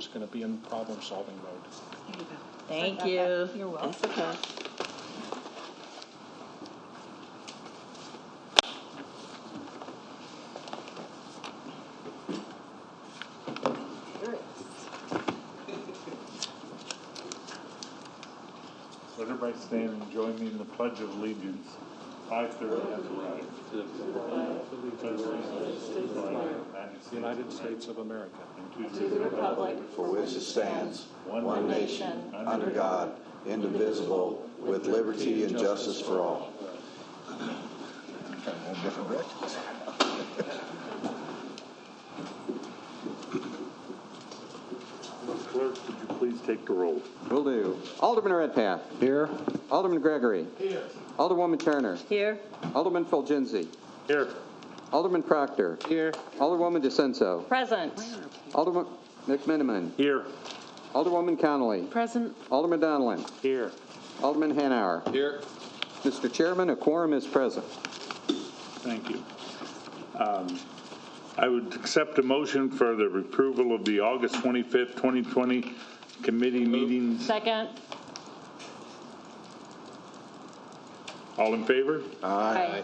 just going to be in problem-solving mode. There you go. Thank you. You're welcome. That's okay. Let everybody stand and join me in the Pledge of Allegiance. I, sir, have the right to The United States of America. and to the Republic for which it stands, one nation, under God, indivisible, with liberty and justice for all. Different directions. Clerk, would you please take the roll? Will do. Alderman Redpath. Here. Alderman Gregory. Here. Alderwoman Turner. Here. Alderman Fulgenzi. Here. Alderman Proctor. Here. Alderwoman DeCenso. Present. Alderman McMiniman. Here. Alderwoman Connolly. Present. Alderman Donlin. Here. Alderman Hanauer. Here. Mr. Chairman, a quorum is present. Thank you. I would accept a motion for the approval of the August 25th, 2020 committee meetings. Second. All in favor? Aye.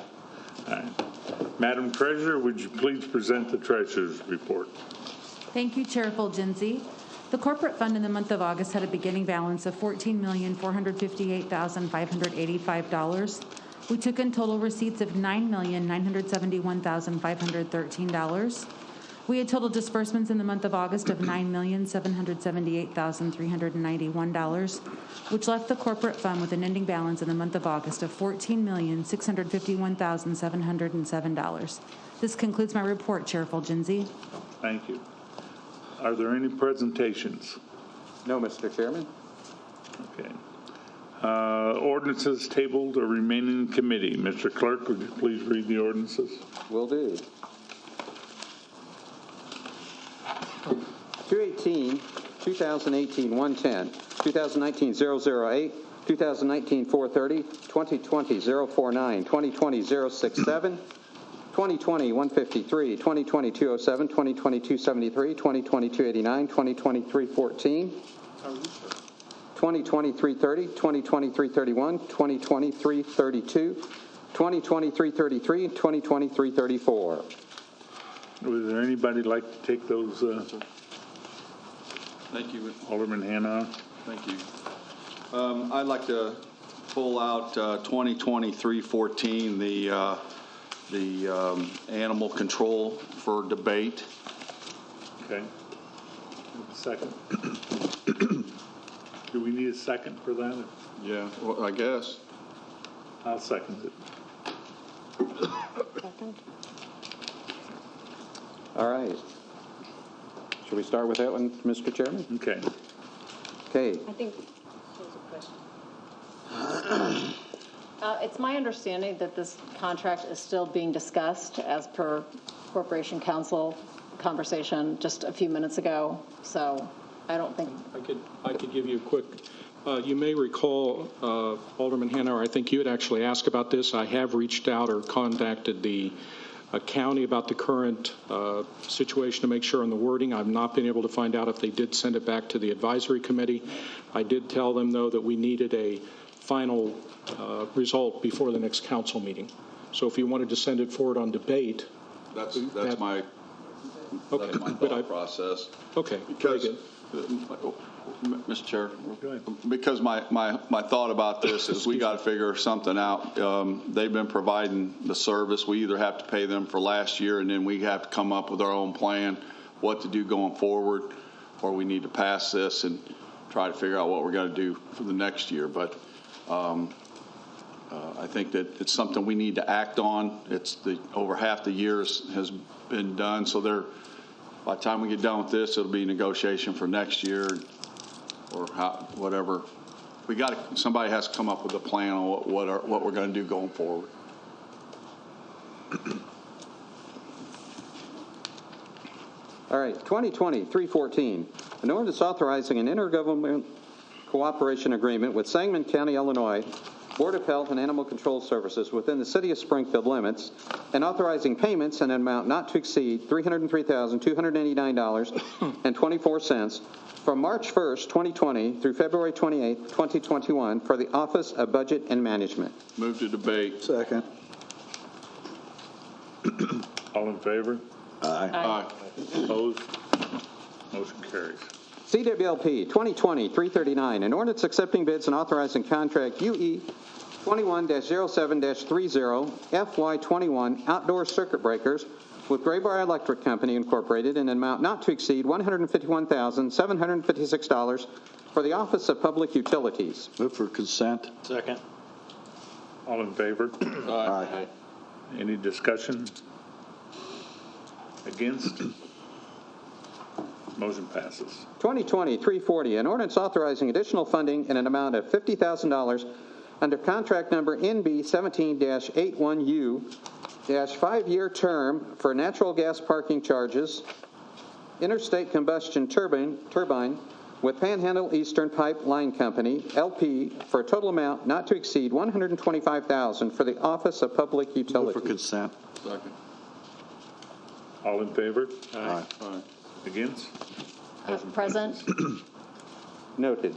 Aye. Madam Treasurer, would you please present the Treasurer's report? Thank you, Chair Fulgenzi. The corporate fund in the month of August had a beginning balance of $14,458,585. We took in total receipts of $9,971,513. We had total disbursements in the month of August of $9,778,391, which left the corporate fund with an ending balance in the month of August of $14,651,707. This concludes my report, Chair Fulgenzi. Thank you. Are there any presentations? No, Mr. Chairman. Okay. Ordinances tabled or remaining in committee. Mr. Clerk, would you please read the ordinances? Will do. 218, 2018-110, 2019-008, 2019-430, 2020-049, 2020-067, 2020-153, 2020-207, 2020-273, 2020-289, 2020-314, 2020-330, 2020-331, 2020-332, 2020-333, and 2020-334. Would there anybody like to take those? Thank you. Alderman Hanna. Thank you. I'd like to pull out 2020-314, the animal control for debate. Okay. A second. Do we need a second for that? Yeah, well, I guess. I'll second it. Second. All right. Should we start with that one, Mr. Chairman? Okay. Okay. I think there's a question. It's my understanding that this contract is still being discussed as per Corporation Council conversation just a few minutes ago. So I don't think. I could give you a quick. You may recall, Alderman Hanauer, I think you had actually asked about this. I have reached out or contacted the county about the current situation to make sure on the wording. I've not been able to find out if they did send it back to the advisory committee. I did tell them, though, that we needed a final result before the next council meeting. So if you wanted to send it forward on debate. That's my thought process. Okay. Because, very good. Mr. Chair, Go ahead. because my thought about this is we got to figure something out. They've been providing the service. We either have to pay them for last year and then we have to come up with our own plan, what to do going forward, or we need to pass this and try to figure out what we're going to do for the next year. But I think that it's something we need to act on. It's over half the years has been done, so by the time we get done with this, it'll be negotiation for next year, or whatever. Somebody has to come up with a plan on what we're going to do going forward. All right, 2020-314, an ordinance authorizing an intergovernmental cooperation agreement with Sangamon County, Illinois, Board of Health and Animal Control Services within the City of Springfield limits, and authorizing payments in an amount not to exceed $303,289.24 from March 1st, 2020 through February 28th, 2021 for the Office of Budget and Management. Move to debate. Second. All in favor? Aye. Opposed? Motion carries. CWLP 2020-339, an ordinance accepting bids and authorizing contract UE 21-07-30 FY21 outdoor circuit breakers with Graybar Electric Company Incorporated in an amount not to exceed $151,756 for the Office of Public Utilities. Move for consent. Second. All in favor? Aye. Any discussion? Against? Motion passes. 2020-340, an ordinance authorizing additional funding in an amount of $50,000 under contract number NB 17-81U, 5-year term for natural gas parking charges, interstate combustion turbine with Panhandle Eastern Pipeline Company, LP, for a total amount not to exceed $125,000 for the Office of Public Move for Utilities. consent. Second. All in favor? Aye. Against? Present. Noted.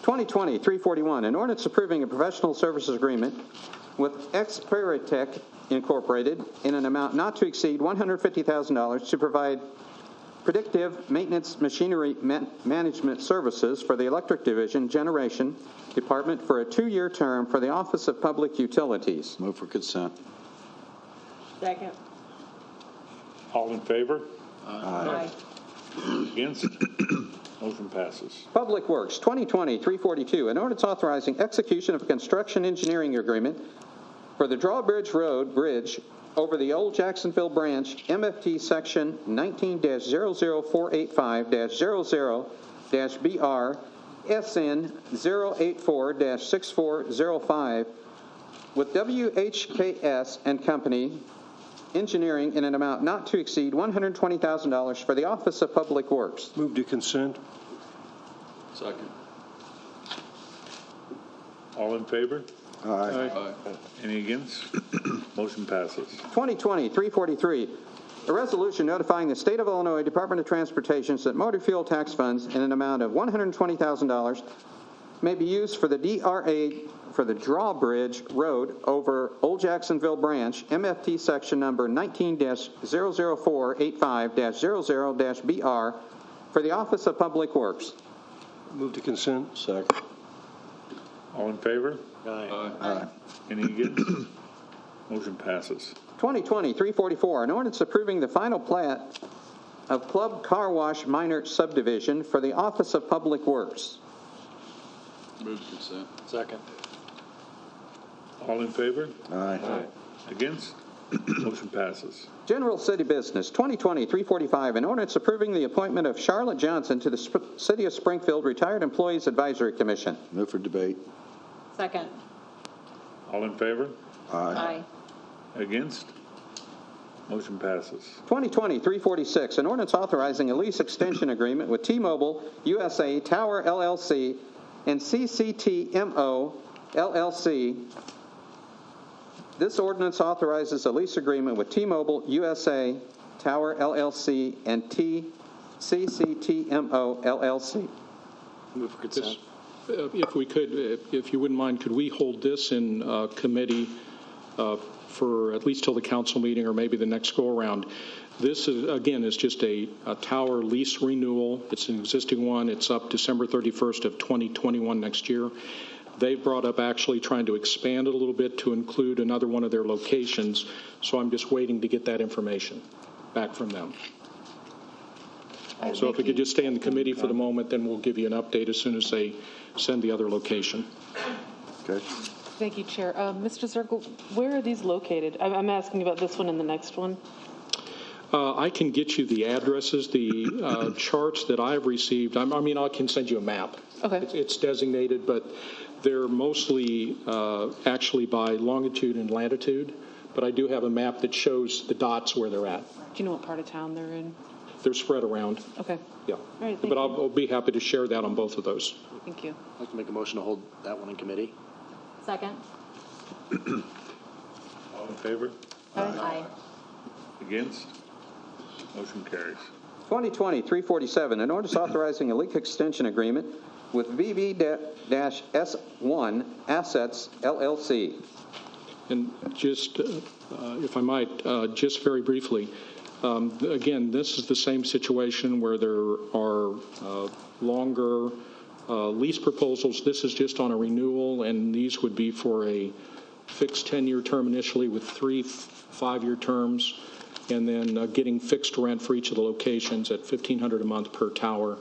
2020-341, an ordinance approving a professional services agreement with Experitech Incorporated in an amount not to exceed $150,000 to provide predictive maintenance machinery management services for the Electric Division Generation Department for a 2-year term for the Office of Public Utilities. Move for consent. Second. All in favor? Aye. Against? Motion passes. Public Works, 2020-342, an ordinance authorizing execution of a construction engineering agreement for the Drawbridge Road Bridge over the Old Jacksonville Branch, MFT Section 19-00485-00-BR, SN 084-6405, with WHKS and Company Engineering in an amount not to exceed $120,000 for the Office of Public Works. Move to consent. Second. All in favor? Aye. Any against? Motion passes. 2020-343, a resolution notifying the State of Illinois Department of Transportation that motor fuel tax funds in an amount of $120,000 may be used for the DRA for the Drawbridge Road over Old Jacksonville Branch, MFT section number 19-00485-00-BR for the Office of Public Works. Move to consent. Second. All in favor? Aye. Any against? Motion passes. 2020-344, an ordinance approving the final plat of Club Car Wash Minor Subdivision for the Office of Public Works. Move to consent. Second. All in favor? Aye. Against? Motion passes. General City Business, 2020-345, an ordinance approving the appointment of Charlotte Johnson to the City of Springfield Retired Employees Advisory Commission. Move for debate. Second. All in favor? Aye. Against? Motion passes. 2020-346, an ordinance authorizing a lease extension agreement with T-Mobile USA Tower LLC and CCTMO LLC. This ordinance authorizes a lease agreement with T-Mobile USA Tower LLC and CCTMO LLC. Move for consent. If we could, if you wouldn't mind, could we hold this in committee for at least till the council meeting or maybe the next go-around? This, is just a tower lease renewal. It's an existing one. It's up December 31st of 2021 next year. They brought up actually trying to expand it a little bit to include another one of their locations, so I'm just waiting to get that information back from them. So if we could just stay in the committee for the moment, then we'll give you an update as soon as they send the other location. Okay. Thank you, Chair. Mr. Zirkle, where are these located? I'm asking about this one and the next one. I can get you the addresses, the charts that I've received. I can send you a map. Okay. It's designated, but they're mostly actually by longitude and latitude. But I do have a map that shows the dots where they're at. Do you know what part of town they're in? They're spread around, Okay, yeah. right, thank But I'll be happy to share that on both of those. thank you. I'd like to make a motion to hold that one in committee. Second? All in favor? Aye. Against? Motion carries. 2020-347, an ordinance authorizing a leak extension agreement with VV-S1 Assets LLC. And just, if I might, just very briefly, again, this is the same situation where there are longer lease proposals. This is just on a renewal, and these would be for a fixed 10-year term initially with 3 5-year terms, and then getting fixed rent for each of the locations at $1,500 a month per tower,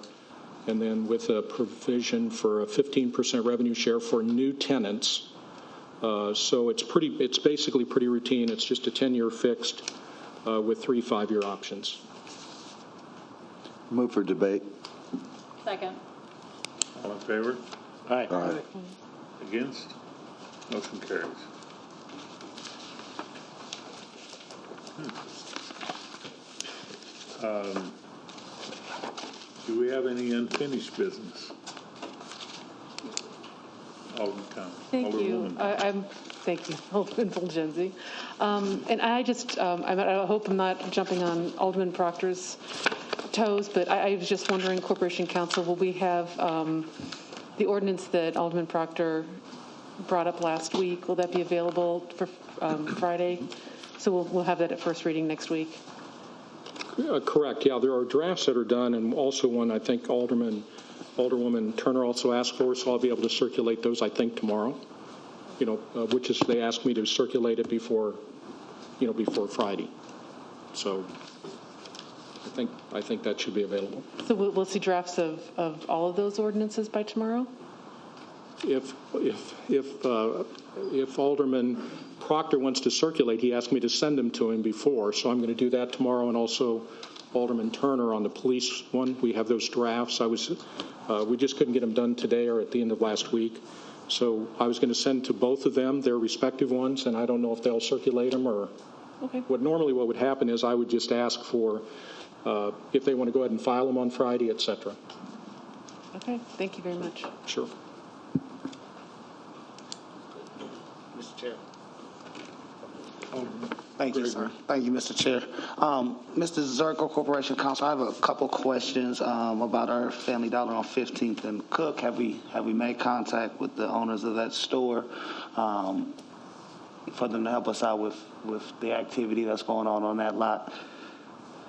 and then with a provision for a 15% revenue share for new tenants. So it's basically pretty routine. It's just a 10-year fixed with 3 5-year options. Move for debate. Second? All in favor? Aye. Aye. Against? Motion carries. Do we have any unfinished business? Alderman Thomas. Thank you. Thank you, Alderman Fulgenzi. And I just, I hope I'm not jumping on Alderman Proctor's toes, but I was just wondering, Corporation Counsel, will we have the ordinance that Alderman Proctor brought up last week, will that be available for Friday? So we'll have that at first reading next week. Correct, yeah. There are drafts that are done, and also one I think Alderwoman Turner also asked for, so I'll be able to circulate those, I think, tomorrow, which is they asked me to circulate it before Friday. So I think that should be available. So we'll see drafts of all of those ordinances by tomorrow? If Alderman Proctor wants to circulate, he asked me to send them to him before, so I'm going to do that tomorrow, and also Alderman Turner on the police one. We have those drafts. We just couldn't get them done today or at the end of last week, so I was going to send to both of them their respective ones, and I don't know if they'll circulate them or. Okay. What would happen is I would just ask for if they want to go ahead and file them on Friday, et cetera. Okay, thank you very much. Sure. Mr. Chair. Thank you, sir. Thank you, Mr. Chair. Mr. Zirkle, Corporation Counsel, I have a couple questions about our Family Dollar on 15th and Cook. Have we made contact with the owners of that store for them to help us out with the activity that's going on that lot?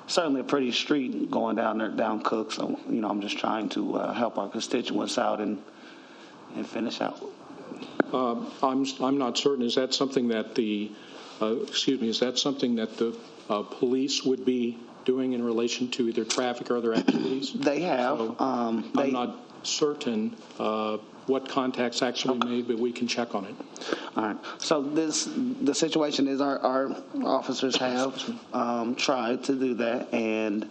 Certainly a pretty street going down Cook, so I'm just trying to help our constituents out and finish out. I'm not certain. Is that something that the police would be doing in relation to either traffic or other activities? They have. So, I'm not certain what contacts actually made, but we can check on it. All right. So the situation is our officers have tried to do that, and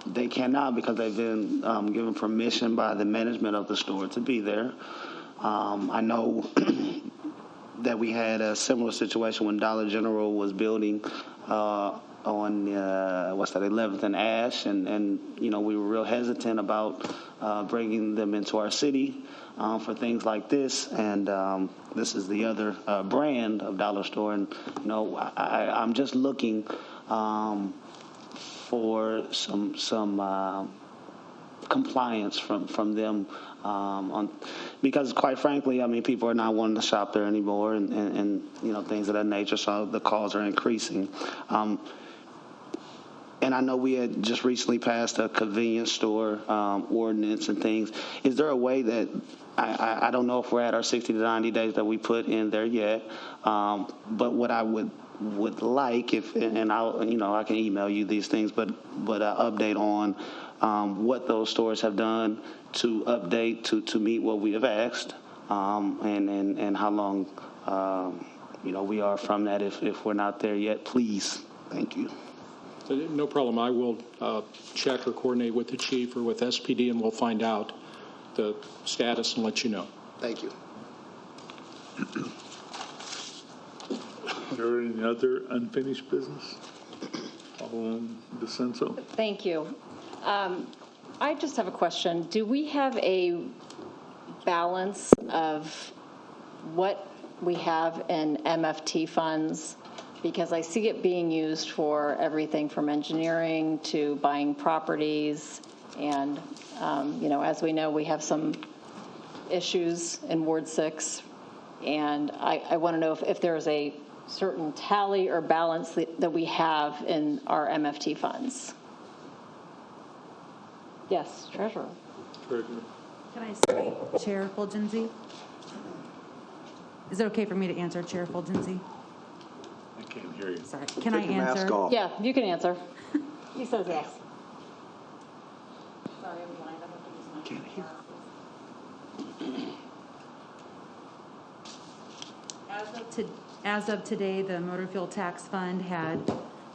they cannot because they've been given permission by the management of the store to be there. I know that we had a similar situation when Dollar General was building on 11th and Ash, and we were real hesitant about bringing them into our city for things like this, and this is the other brand of dollar store, and I'm just looking for some compliance from them because quite frankly, people are not wanting to shop there anymore, and things of that nature, so the calls are increasing. And I know we had just recently passed a convenience store ordinance and things. Is there a way that, I don't know if we're at our 60 to 90 days that we put in there yet, but what I would like, and I can email you these things, but an update on what those stores have done to update to meet what we have asked, and how long we are from that if we're not there yet, please. Thank you. No problem. I will check or coordinate with the chief or with SPD, and we'll find out the status and let you know. Thank you. Is there any other unfinished business? Alderman DeCenso. Thank you. I just have a question. Do we have a balance of what we have in MFT funds? Because I see it being used for everything from engineering to buying properties. And, as we know, we have some issues in Ward 6. And I want to know if there's a certain tally or balance that we have in our MFT funds. Yes, Treasurer. Can I speak, Chair Fulgenzi? Is it okay for me to answer, Chair Fulgenzi? I can't hear you. Sorry. Can I Take your mask answer? off. Yeah, you can answer. He says yes. Sorry, I'm blind. Can't hear. As of today, the motor fuel tax fund had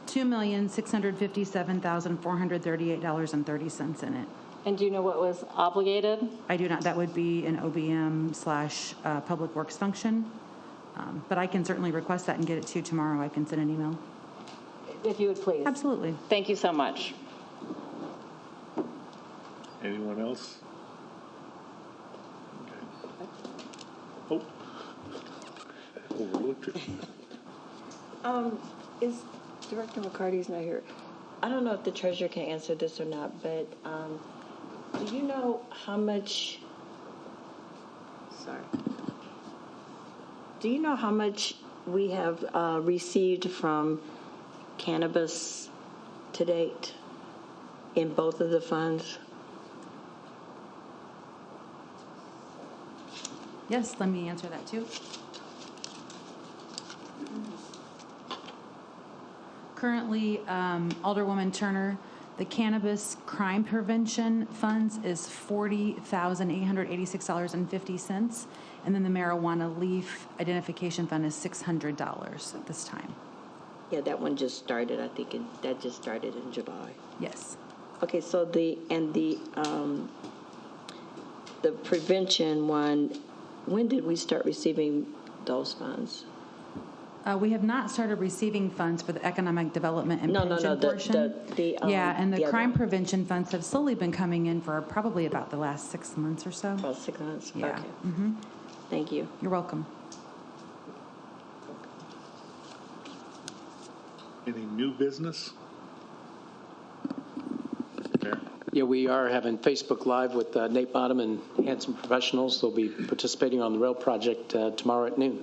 $2,657,438.30 in it. And do you know what was obligated? I do not, that would be an OBM / Public Works function. But I can certainly request that and get it to you tomorrow. I can send an email. If you would please. Absolutely. Thank you so much. Anyone else? Okay. Oh. Overlooked it. Is Director McCarty's not here? I don't know if the treasurer can answer this or not, but do you know how much? Sorry. Do you know how much we have received from cannabis to date in both of the funds? Yes, let me answer that too. Currently, Alderwoman Turner, the cannabis crime prevention funds is $40,886.50, and then the marijuana leaf identification fund is $600 at this time. Yeah, that one just started. I think that just started in July. Yes. Okay, so the prevention one, when did we start receiving those funds? We have not started receiving funds for the economic development and pension portion. Yeah, and the crime prevention funds have slowly been coming in for probably about the last 6 months or so. About 6 months? Yeah. Okay. Thank you. You're welcome. Any new business? Mayor? Yeah, we are having Facebook Live with Nate Bottom and Hanson Professionals. They'll be participating on the rail project tomorrow at noon.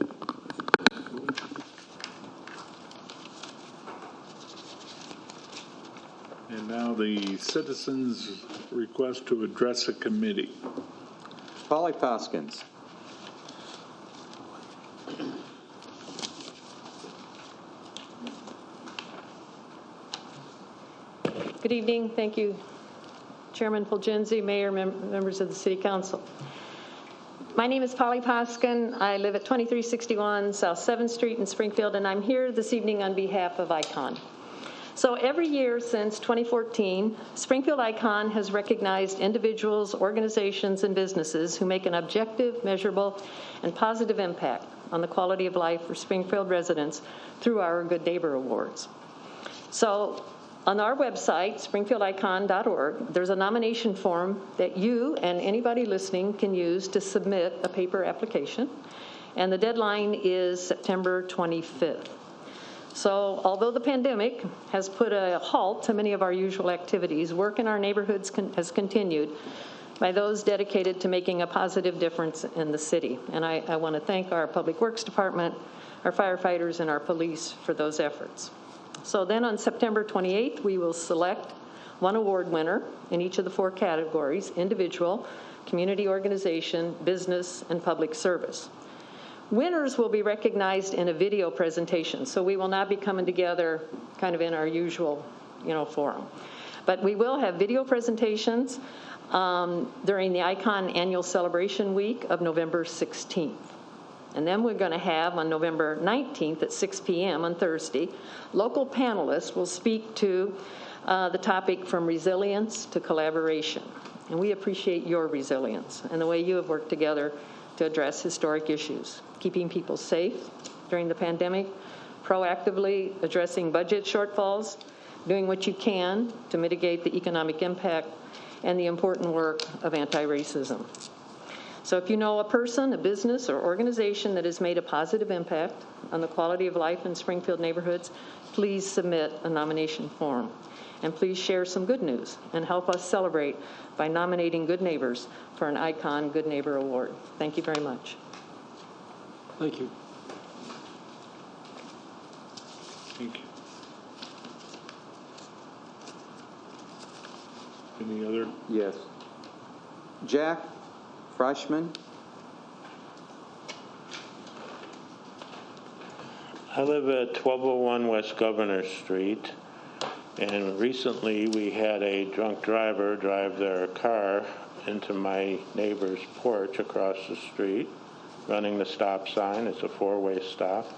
And now the citizens' request to address a committee. Polly Poskins. Good evening. Thank you, Chairman Fulgenzi, Mayor, members of the City Council. My name is Polly Poskin. I live at 2361 South 7th Street in Springfield, and I'm here this evening on behalf of ICON. So every year since 2014, Springfield ICON has recognized individuals, organizations, and businesses who make an objective, measurable, and positive impact on the quality of life for Springfield residents through our Good Neighbor Awards. So on our website, springfieldicon.org, there's a nomination form that you and anybody listening can use to submit a paper application, and the deadline is September 25th. So although the pandemic has put a halt to many of our usual activities, work in our neighborhoods has continued by those dedicated to making a positive difference in the city. And I want to thank our Public Works Department, our firefighters, and our police for those efforts. So then on September 28th, we will select one award winner in each of the 4 categories: individual, community organization, business, and public service. Winners will be recognized in a video presentation, so we will not be coming together kind of in our usual, forum. But we will have video presentations during the ICON Annual Celebration Week of November 16th. And then we're going to have, on November 19th at 6 p.m. on Thursday, local panelists will speak to the topic from resilience to collaboration. And we appreciate your resilience and the way you have worked together to address historic issues, keeping people safe during the pandemic, proactively addressing budget shortfalls, doing what you can to mitigate the economic impact and the important work of anti-racism. So if you know a person, a business, or organization that has made a positive impact on the quality of life in Springfield neighborhoods, please submit a nomination form. And please share some good news and help us celebrate by nominating good neighbors for an Icon Good Neighbor Award. Thank you very much. Thank you. Thank you. Any other? Yes. Jack Freshman. I live at 1201 West Governor Street, and recently we had a drunk driver drive their car into my neighbor's porch across the street, running the stop sign. It's a four-way stop.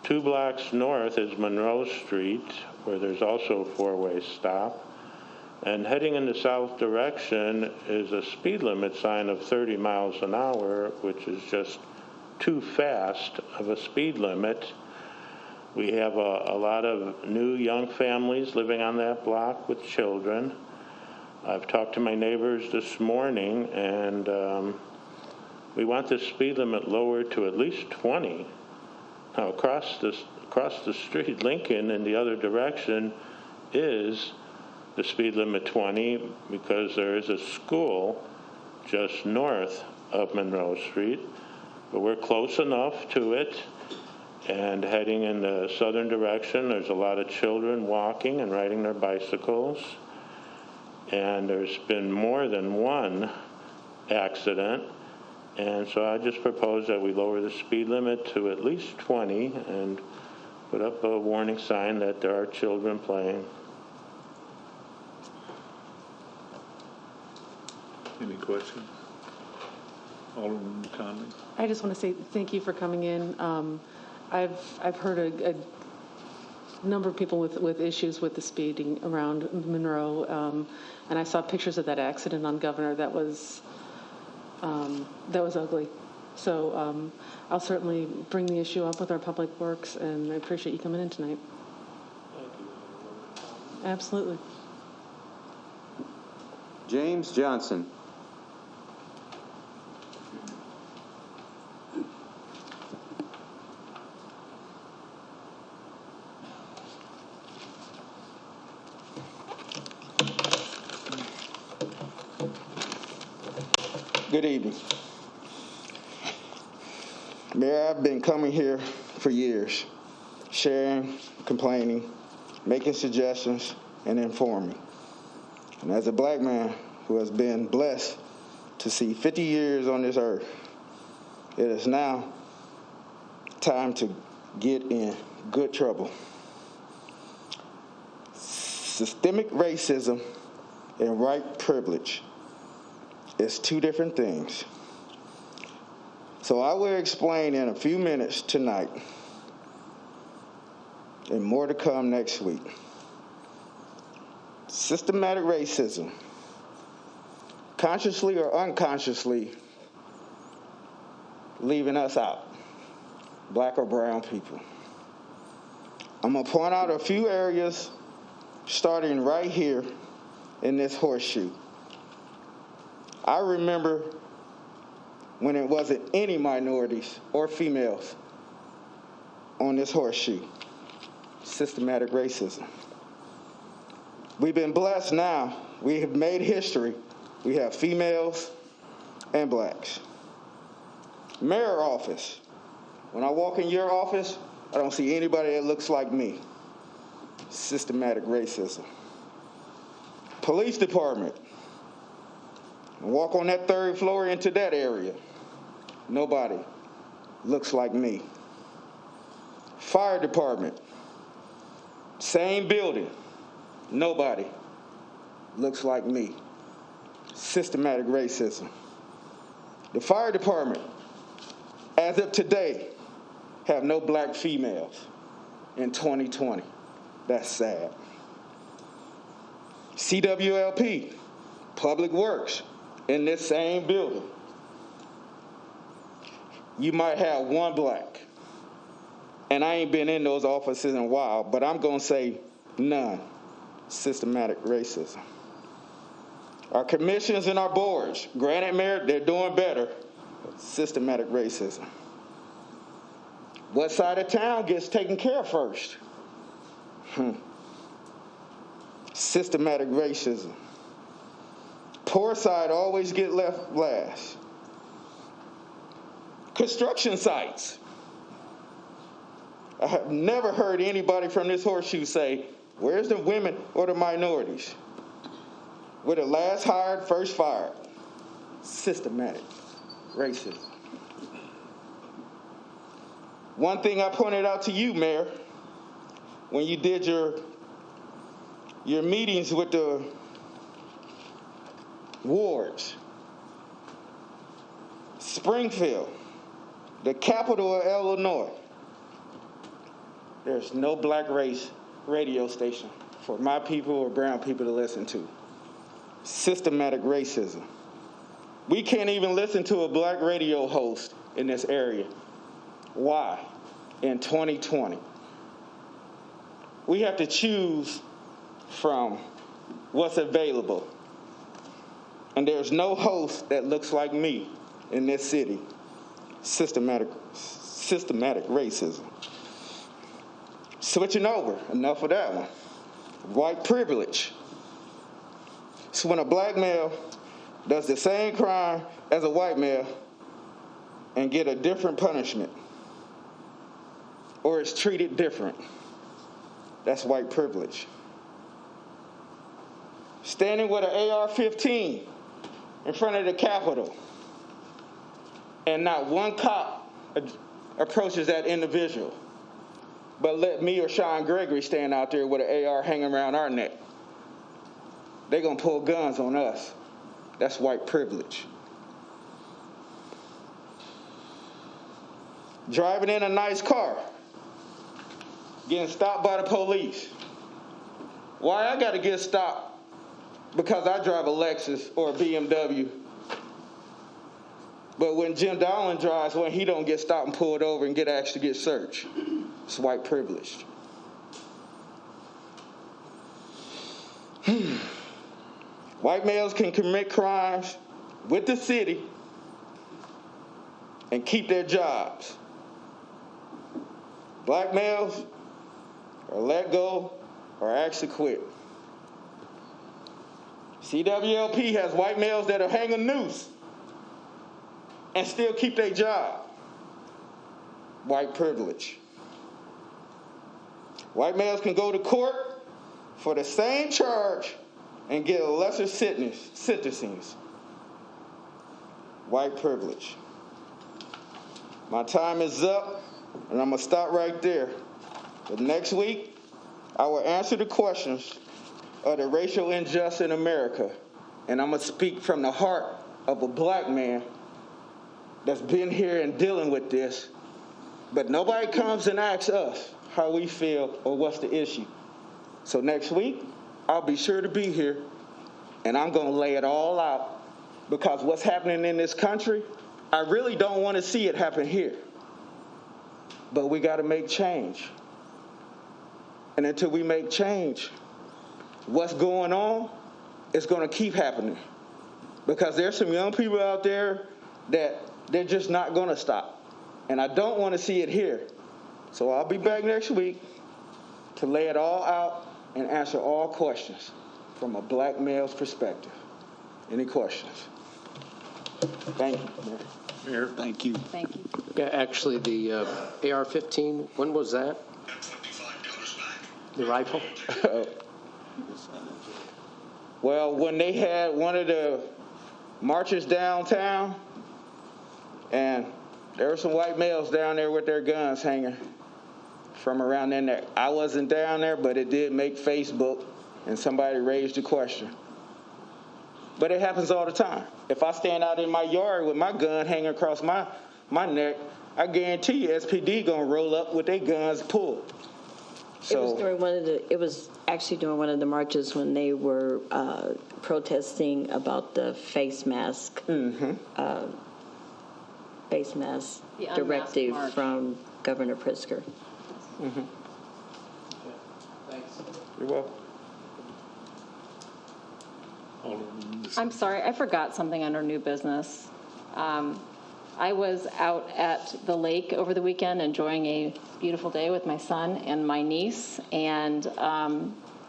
2 blocks north is Monroe Street, where there's also a four-way stop. And heading in the south direction is a speed limit sign of 30 miles an hour, which is just too fast of a speed limit. We have a lot of new young families living on that block with children. I've talked to my neighbors this morning, and we want the speed limit lowered to at least 20. Now, across the street, Lincoln, in the other direction, is the speed limit 20 because there is a school just north of Monroe Street, but we're close enough to it. And heading in the southern direction, there's a lot of children walking and riding their bicycles. And there's been more than one accident. And so I just propose that we lower the speed limit to at least 20 and put up a warning sign that there are children playing. Any questions? Alderman Conley? I just want to say thank you for coming in. I've heard a number of people with issues with the speeding around Monroe, and I saw pictures of that accident on Governor that was ugly. So I'll certainly bring the issue up with our Public Works, and I appreciate you coming in tonight. Thank you. Absolutely. James Johnson. Good evening. Mayor, I've been coming here for years, sharing, complaining, making suggestions, and informing. And as a black man who has been blessed to see 50 years on this earth, it is now time to get in good trouble. Systemic racism and white privilege is two different things. So I will explain in a few minutes tonight, and more to come next week. Systematic racism, consciously or unconsciously, leaving us out, black or brown people. I'm going to point out a few areas, starting right here in this horseshoe. I remember when it wasn't any minorities or females on this horseshoe. Systematic racism. We've been blessed now. We have made history. We have females and blacks. Mayor office. When I walk in your office, I don't see anybody that looks like me. Systematic racism. Police department. Walk on that third floor into that area. Nobody looks like me. Fire department. Same building. Nobody looks like me. Systematic racism. The fire department, as of today, have no black females in 2020. That's sad. CWLP, Public Works, in this same building. You might have one black. And I ain't been in those offices in a while, but I'm going to say None. Systematic racism. Our commissions and our boards, granted merit, they're doing better. Systematic racism. What side of town gets taken care of first? Systematic racism. Poor side always get left last. Construction sites. I have never heard anybody from this horseshoe say, where's the women or the minorities? We're the last hired, first fired. Systematic racism. One thing I pointed out to you, Mayor, when you did your meetings with the wards, Springfield, the capital of Illinois, there's no black race radio station for my people or brown people to listen to. Systematic racism. We can't even listen to a black radio host in this area. Why? In 2020. We have to choose from what's available. And there's no host that looks like me in this city. Systematic racism. Switching over, enough of that one. White privilege. So when a black male does the same crime as a white male and get a different punishment, or is treated different, that's white privilege. Standing with an AR-15 in front of the Capitol and not one cop approaches that individual, but let me or Sean Gregory stand out there with an AR hanging around our neck. They're going to pull guns on us. That's white privilege. Driving in a nice car, getting stopped by the police. Why I got to get stopped? Because I drive a Lexus or a BMW. But when Jim Dolan drives one, he don't get stopped and pulled over and actually get searched. It's white privilege. White males can commit crimes with the city and keep their jobs. Black males are let go or actually quit. CWLP has white males that are hanging noose and still keep their job. White privilege. White males can go to court for the same charge and get a lesser sentencing. White privilege. My time is up, and I'm going to stop right there. But next week, I will answer the questions of the racial injustice in America, and I'm going to speak from the heart of a black man that's been here and dealing with this, but nobody comes and asks us how we feel or what's the issue. So next week, I'll be sure to be here, and I'm going to lay it all out, because what's happening in this country, I really don't want to see it happen here. But we got to make change. And until we make change, what's going on is going to keep happening. Because there's some young people out there that they're just not going to stop. And I don't want to see it here. So I'll be back next week to lay it all out and answer all questions from a black male's perspective. Any questions? Thank you, Mayor. Mayor, thank you. Thank you. Yeah, actually, the AR-15, when was that? The rifle? Well, when they had one of the marches downtown, and there were some white males down there with their guns hanging from around their neck. I wasn't down there, but it did make Facebook, and somebody raised the question. But it happens all the time. If I stand out in my yard with my gun hanging across my neck, I guarantee you SPD gonna roll up with their guns pulled. So, it was actually during one of the marches when they were protesting about the face mask, face mask directive from Governor Pritzker. Thanks. You're welcome. I'm sorry, I forgot something under new business. I was out at the lake over the weekend enjoying a beautiful day with my son and my niece, and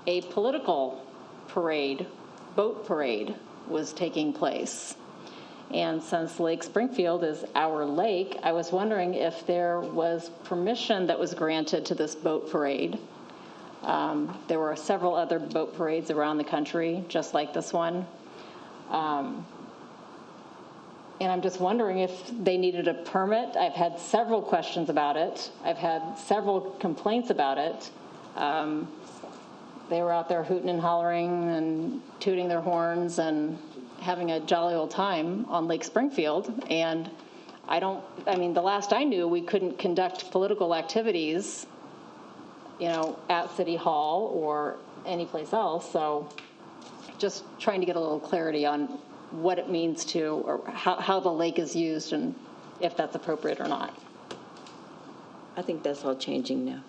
a political parade, boat parade, was taking place. And since Lake Springfield is our lake, I was wondering if there was permission that was granted to this boat parade. There were several other boat parades around the country, just like this one. And I'm just wondering if they needed a permit. I've had several questions about it. I've had several complaints about it. They were out there hooting and hollering and tooting their horns and having a jolly old time on Lake Springfield. And the last I knew, we couldn't conduct political activities, at City Hall or anyplace else. So just trying to get a little clarity on what it means to, or how the lake is used and if that's appropriate or not. I think that's all changing now.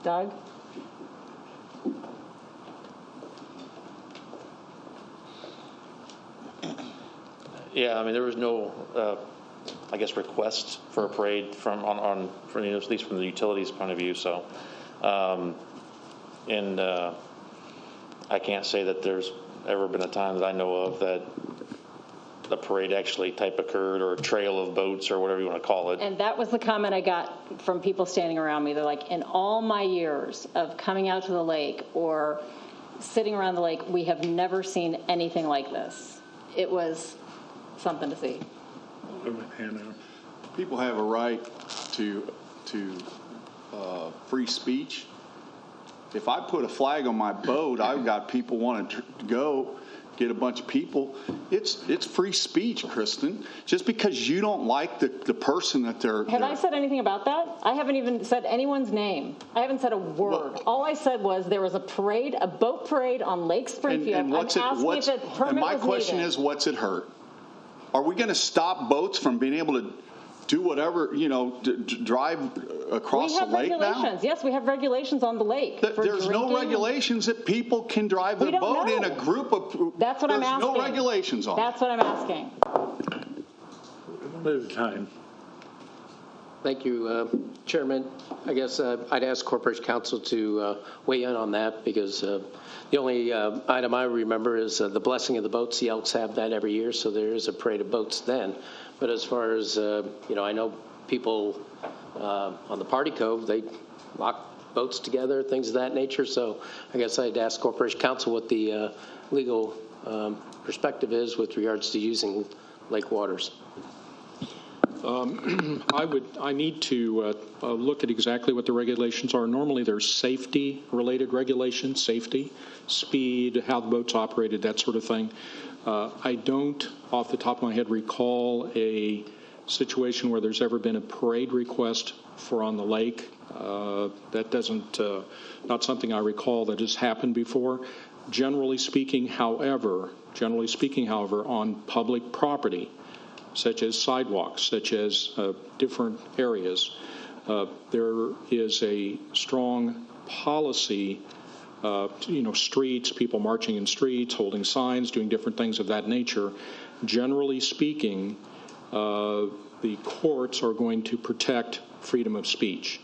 Doug? Yeah, there was no, request for a parade at least from the utilities point of view. So, I can't say that there's ever been a time that I know of that a parade actually type occurred, or a trail of boats, or whatever you want to call it. And that was the comment I got from people standing around me. They're like, in all my years of coming out to the lake or sitting around the lake, we have never seen anything like this. It was something to see. People have a right to free speech. If I put a flag on my boat, I've got people wanting to go get a bunch of people. It's free speech, Kristen. Just because you don't like the person that they're... Have I said anything about that? I haven't even said anyone's name. I haven't said a word. Well, all I said was there was a parade, a boat parade on Lake Springfield. And my question is, what's it hurt? Are we going to stop boats from being able to do whatever, drive across the lake now? We have regulations. Yes, we have regulations on the lake. There's no regulations that people can drive their boat in a group of... That's what I'm asking. There's no regulations on it. That's what I'm asking. One at a time. Thank you, Chairman. I guess I'd ask Corporation Counsel to weigh in on that, because the only item I remember is the blessing of the boats. The Elks have that every year, so there is a parade of boats then. But as far as, I know people on the Party Cove, they lock boats together, things of that nature. So I guess I'd ask Corporation Counsel what the legal perspective is with regards to using lake waters. I need to look at exactly what the regulations are. Normally there's safety-related regulations, safety, speed, how the boat's operated, that sort of thing. I don't, off the top of my head, recall a situation where there's ever been a parade request for on the lake. That doesn't, not something I recall that has happened before. Generally speaking, however, on public property, such as sidewalks, such as different areas, there is a strong policy, streets, people marching in streets, holding signs, doing different things of that nature. Generally speaking, the courts are going to protect freedom of speech.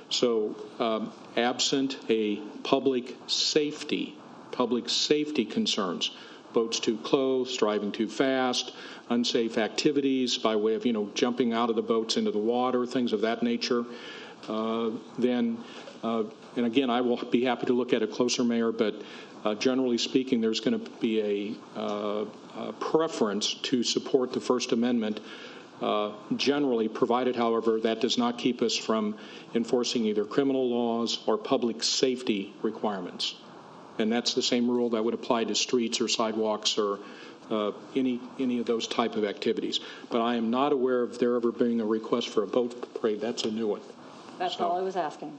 So absent a public safety concerns, boats too close, driving too fast, unsafe activities by way of, jumping out of the boats into the water, things of that nature, then, and again, I will be happy to look at it closer, Mayor, but generally speaking, there's going to be a preference to support the First Amendment, generally, provided, however, that does not keep us from enforcing either criminal laws or public safety requirements. And that's the same rule that would apply to streets or sidewalks or any of those type of activities. But I am not aware of there ever being a request for a boat parade. That's a new one. That's all I was asking.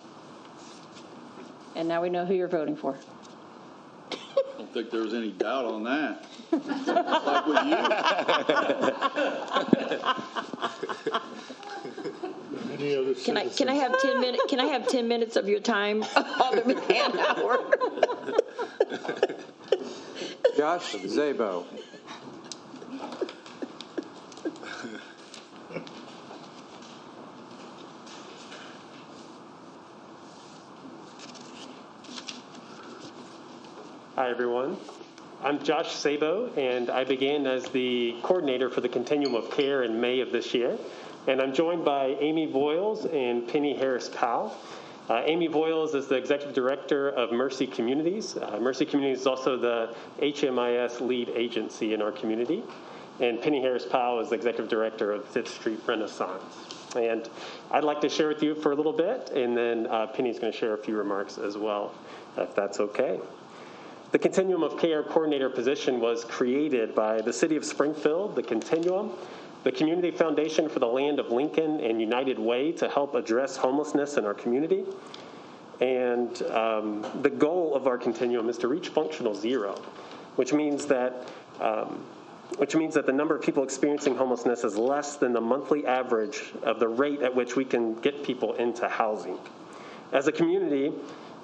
And now we know who you're voting for. I don't think there was any doubt on that. Like with you. Any other Can I citizens? have 10 minutes? Can I have 10 minutes of your time, Alderman Hanauer? Josh Zabo. Hi, everyone. I'm Josh Sabo, and I began as the coordinator for the Continuum of Care in May of this year. And I'm joined by Amy Voiles and Penny Harris-Powell. Amy Voiles is the executive director of Mercy Communities. Mercy Communities is also the HMIS lead agency in our community. And Penny Harris-Powell is the executive director of Fifth Street Renaissance. And I'd like to share with you for a little bit, and then Penny's going to share a few remarks as well, if that's okay. The Continuum of Care coordinator position was created by the City of Springfield, the Continuum, the Community Foundation for the Land of Lincoln, and United Way to help address homelessness in our community. And the goal of our Continuum is to reach functional zero, which means that the number of people experiencing homelessness is less than the monthly average of the rate at which we can get people into housing. As a community,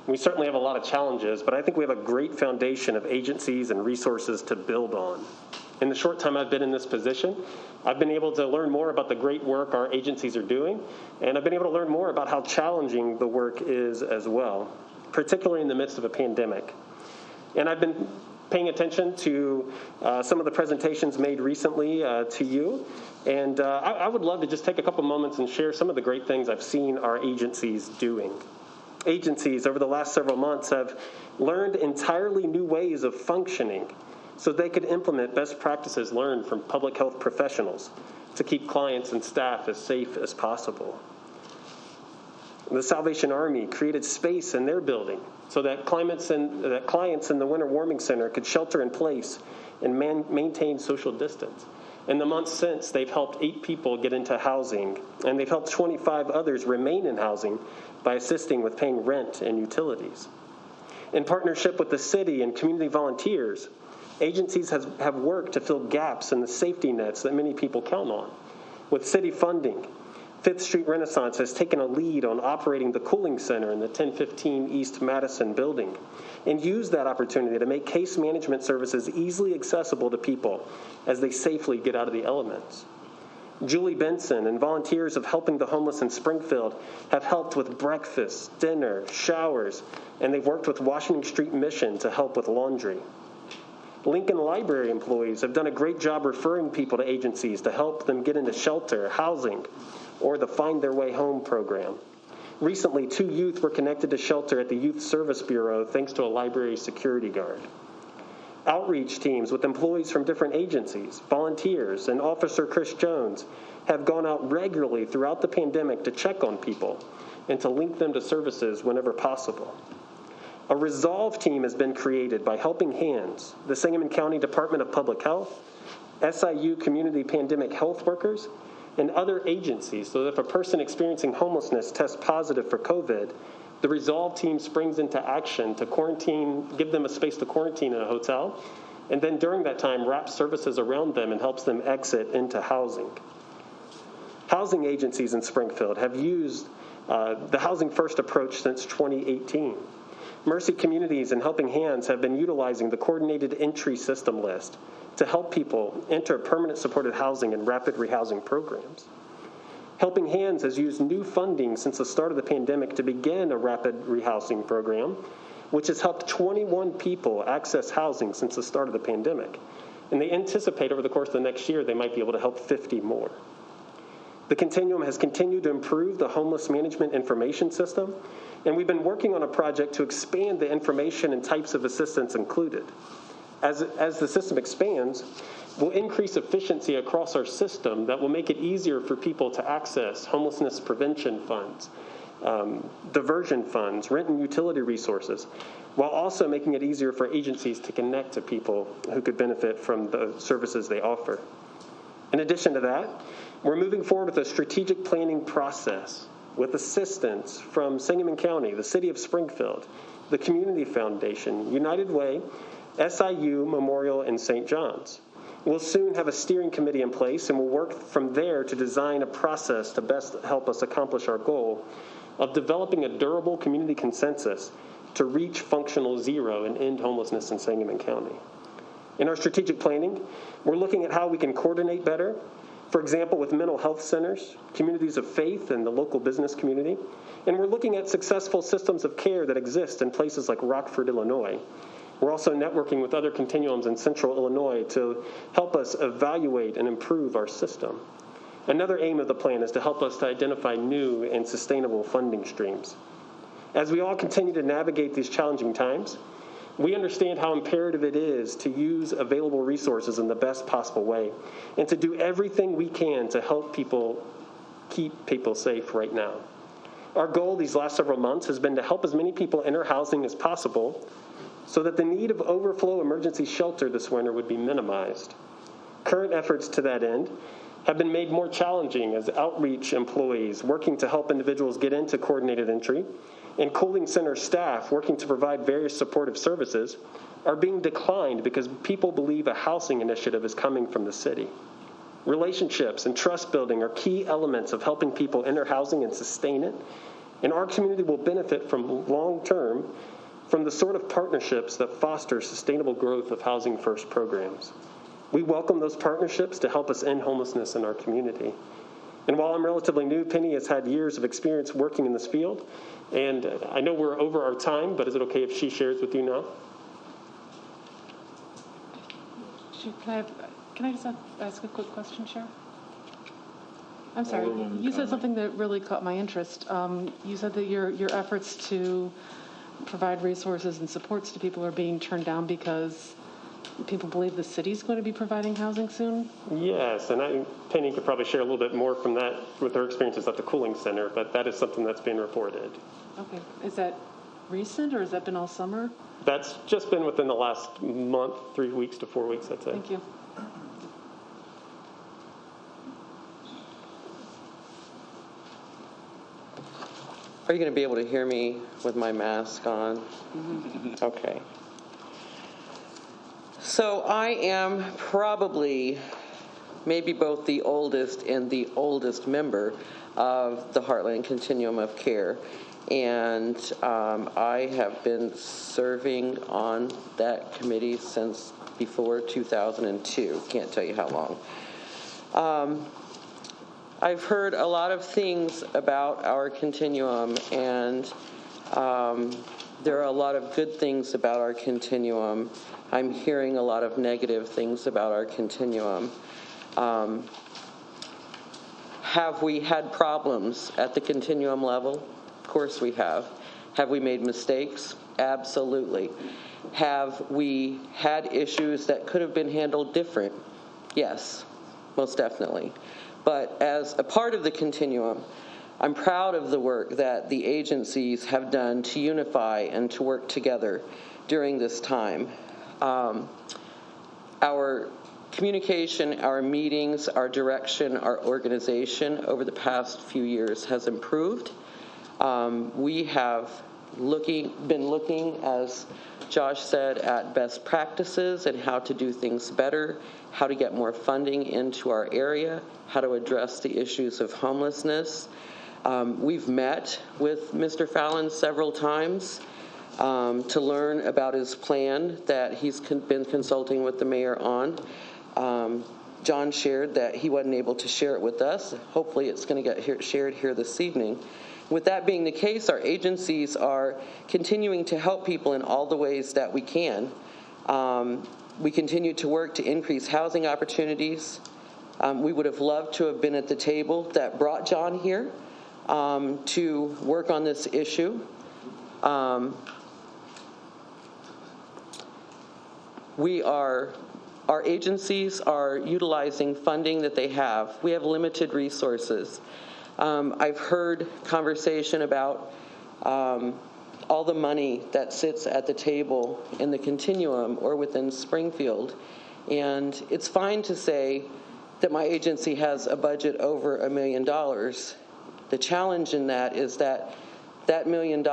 we certainly have a lot of challenges, but I think we have a great foundation of agencies and resources to build on. In the short time I've been in this position, I've been able to learn more about the great work our agencies are doing, and I've been able to learn more about how challenging the work is as well, particularly in the midst of a pandemic. And I've been paying attention to some of the presentations made recently to you, and I would love to just take a couple moments and share some of the great things I've seen our agencies doing. Agencies over the last several months have learned entirely new ways of functioning so they could implement best practices learned from public health professionals to keep clients and staff as safe as possible. The Salvation Army created space in their building so that clients in the Winter Warming Center could shelter in place and maintain social distance. In the months since, they've helped 8 people get into housing, and they've helped 25 others remain in housing by assisting with paying rent and utilities. In partnership with the city and community volunteers, agencies have worked to fill gaps in the safety nets that many people count on. With city funding, Fifth Street Renaissance has taken a lead on operating the cooling center in the 1015 East Madison building and used that opportunity to make case management services easily accessible to people as they safely get out of the elements. Julie Benson and volunteers of Helping the Homeless in Springfield have helped with breakfast, dinner, showers, and they've worked with Washington Street Mission to help with laundry. Lincoln Library employees have done a great job referring people to agencies to help them get into shelter, housing, or the Find Their Way Home program. Recently, 2 youth were connected to shelter at the Youth Service Bureau thanks to a library security guard. Outreach teams with employees from different agencies, volunteers, and Officer Chris Jones have gone out regularly throughout the pandemic to check on people and to link them to services whenever possible. A Resolve team has been created by Helping Hands, the Sangamon County Department of Public Health, SIU Community Pandemic Health Workers, and other agencies, so that if a person experiencing homelessness tests positive for COVID, the Resolve team springs into action to quarantine, give them a space to quarantine in a hotel, and then during that time wraps services around them and helps them exit into housing. Housing agencies in Springfield have used the Housing First approach since 2018. Mercy Communities and Helping Hands have been utilizing the Coordinated Entry System list to help people enter permanent supported housing and rapid rehousing programs. Helping Hands has used new funding since the start of the pandemic to begin a rapid rehousing program, which has helped 21 people access housing since the start of the pandemic. And they anticipate over the course of the next year they might be able to help 50 more. The Continuum has continued to improve the homeless management information system, and we've been working on a project to expand the information and types of assistance included. As the system expands, we'll increase efficiency across our system that will make it easier for people to access homelessness prevention funds, diversion funds, rent and utility resources, while also making it easier for agencies to connect to people who could benefit from the services they offer. In addition to that, we're moving forward with a strategic planning process with assistance from Sangamon County, the City of Springfield, the Community Foundation, United Way, SIU, Memorial, and St. John's. We'll soon have a steering committee in place, and we'll work from there to design a process to best help us accomplish our goal of developing a durable community consensus to reach functional zero and end homelessness in Sangamon County. In our strategic planning, we're looking at how we can coordinate better, for example, with mental health centers, communities of faith, and the local business community. And we're looking at successful systems of care that exist in places like Rockford, Illinois. We're also networking with other continuums in central Illinois to help us evaluate and improve our system. Another aim of the plan is to help us to identify new and sustainable funding streams. As we all continue to navigate these challenging times, we understand how imperative it is to use available resources in the best possible way and to do everything we can to help people keep people safe right now. Our goal these last several months has been to help as many people enter housing as possible so that the need of overflow emergency shelter this winter would be minimized. Current efforts to that end have been made more challenging as outreach employees working to help individuals get into coordinated entry and cooling center staff working to provide various supportive services are being declined because people believe a housing initiative is coming from the city. Relationships and trust building are key elements of helping people enter housing and sustain it, and our community will benefit from long-term from the sort of partnerships that foster sustainable growth of Housing First programs. We welcome those partnerships to help us end homelessness in our community. And while I'm relatively new, Penny has had years of experience working in this field, and I know we're over our time, but is it okay if she shares with you now? Can I just ask a quick question, Chair? I'm sorry. You said something that really caught my interest. You said that your efforts to provide resources and supports to people are being turned down because people believe the city's going to be providing housing soon? Yes, and Penny could probably share a little bit more from that with her experiences at the cooling center, but that is something that's been reported. Okay. Is that recent, or has that been all summer? That's just been within the last month, 3 weeks to 4 weeks, I'd say. Thank you. Are you going to be able to hear me with my mask on? Okay. So I am probably maybe both the oldest and the oldest member of the Heartland Continuum of Care. And I have been serving on that committee since before 2002. Can't tell you how long. I've heard a lot of things about our continuum, and there are a lot of good things about our continuum. I'm hearing a lot of negative things about our continuum. Have we had problems at the continuum level? Of course we have. Have we made mistakes? Absolutely. Have we had issues that could have been handled different? Yes, most definitely. But as a part of the continuum, I'm proud of the work that the agencies have done to unify and to work together during this time. Our communication, our meetings, our direction, our organization over the past few years has improved. We have been looking, as Josh said, at best practices and how to do things better, how to get more funding into our area, how to address the issues of homelessness. We've met with Mr. Fallon several times to learn about his plan that he's been consulting with the mayor on. John shared that he wasn't able to share it with us. Hopefully it's going to get shared here this evening. With that being the case, our agencies are continuing to help people in all the ways that we can. We continue to work to increase housing opportunities. We would have loved to have been at the table that brought John here to work on this issue. Our agencies are utilizing funding that they have. We have limited resources. I've heard conversation about all the money that sits at the table in the continuum or within Springfield. And it's fine to say that my agency has a budget over $1 million. The challenge in that is that $1 million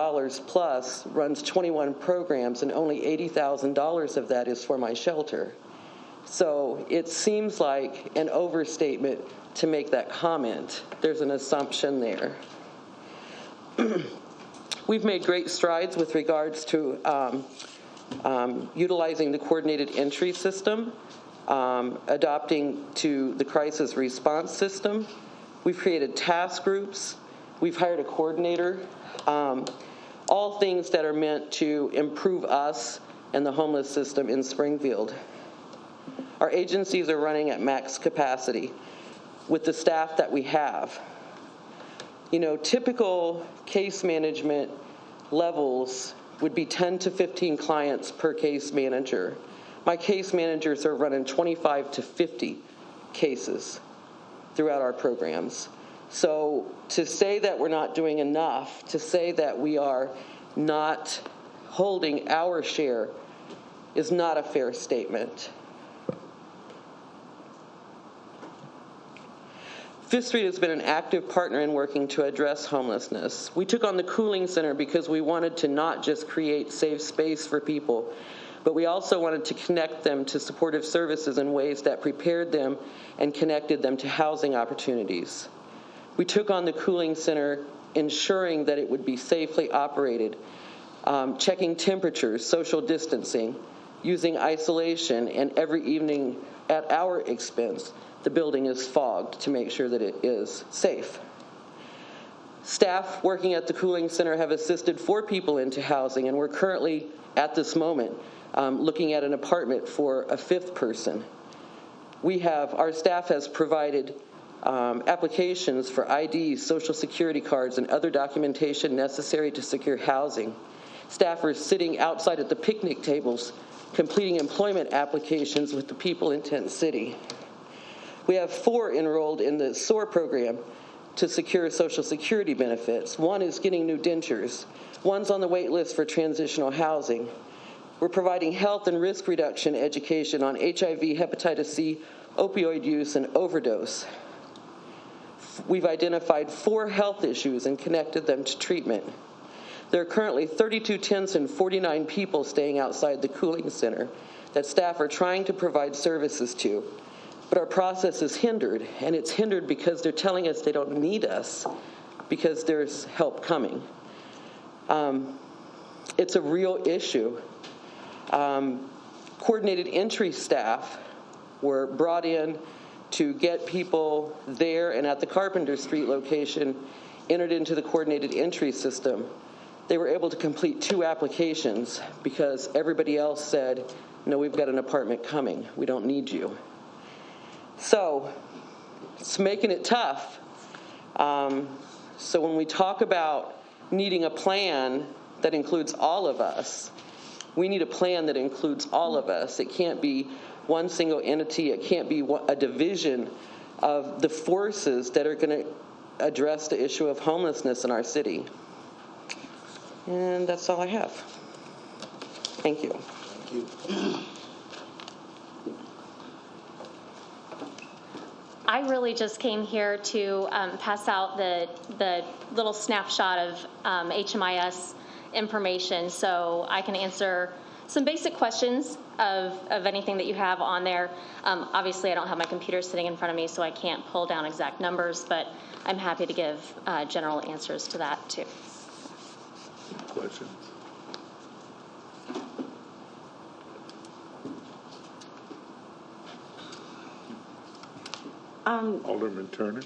plus runs 21 programs, and only $80,000 of that is for my shelter. So it seems like an overstatement to make that comment. There's an assumption there. We've made great strides with regards to utilizing the coordinated entry system, adopting to the crisis response system. We've created task groups. We've hired a coordinator. All things that are meant to improve us and the homeless system in Springfield. Our agencies are running at max capacity with the staff that we have. You know, typical case management levels would be 10 to 15 clients per case manager. My case managers are running 25 to 50 cases throughout our programs. So to say that we're not doing enough, to say that we are not holding our share is not a fair statement. Fifth Street has been an active partner in working to address homelessness. We took on the Cooling Center because we wanted to not just create safe space for people, but we also wanted to connect them to supportive services in ways that prepared them and connected them to housing opportunities. We took on the Cooling Center ensuring that it would be safely operated, checking temperatures, social distancing, using isolation, and every evening at our expense, the building is fogged to make sure that it is safe. Staff working at the Cooling Center have assisted 4 people into housing, and we're currently, at this moment, looking at an apartment for a 5th person. Our staff has provided applications for IDs, social security cards, and other documentation necessary to secure housing. Staff are sitting outside at the picnic tables, completing employment applications with the people in Tent City. We have 4 enrolled in the SOAR program to secure Social Security benefits. 1 is getting new dentures. 1's on the wait list for transitional housing. We're providing health and risk reduction education on HIV, hepatitis C, opioid use, and overdose. We've identified 4 health issues and connected them to treatment. There are currently 32 tents and 49 people staying outside the Cooling Center that staff are trying to provide services to. But our process is hindered, and it's hindered because they're telling us they don't need us because there's help coming. It's a real issue. Coordinated entry staff were brought in to get people there and at the Carpenter Street location entered into the coordinated entry system. They were able to complete 2 applications because everybody else said, no, we've got an apartment coming. We don't need you. So it's making it tough. So when we talk about needing a plan that includes all of us, we need a plan that includes all of us. It can't be one single entity. It can't be a division of the forces that are going to address the issue of homelessness in our city. And that's all I have. Thank you. Thank you. I really just came here to pass out the little snapshot of HMIS information so I can answer some basic questions of anything that you have on there. Obviously, I don't have my computer sitting in front of me, so I can't pull down exact numbers, but I'm happy to give general answers to that, too. Questions? Alderman Turner.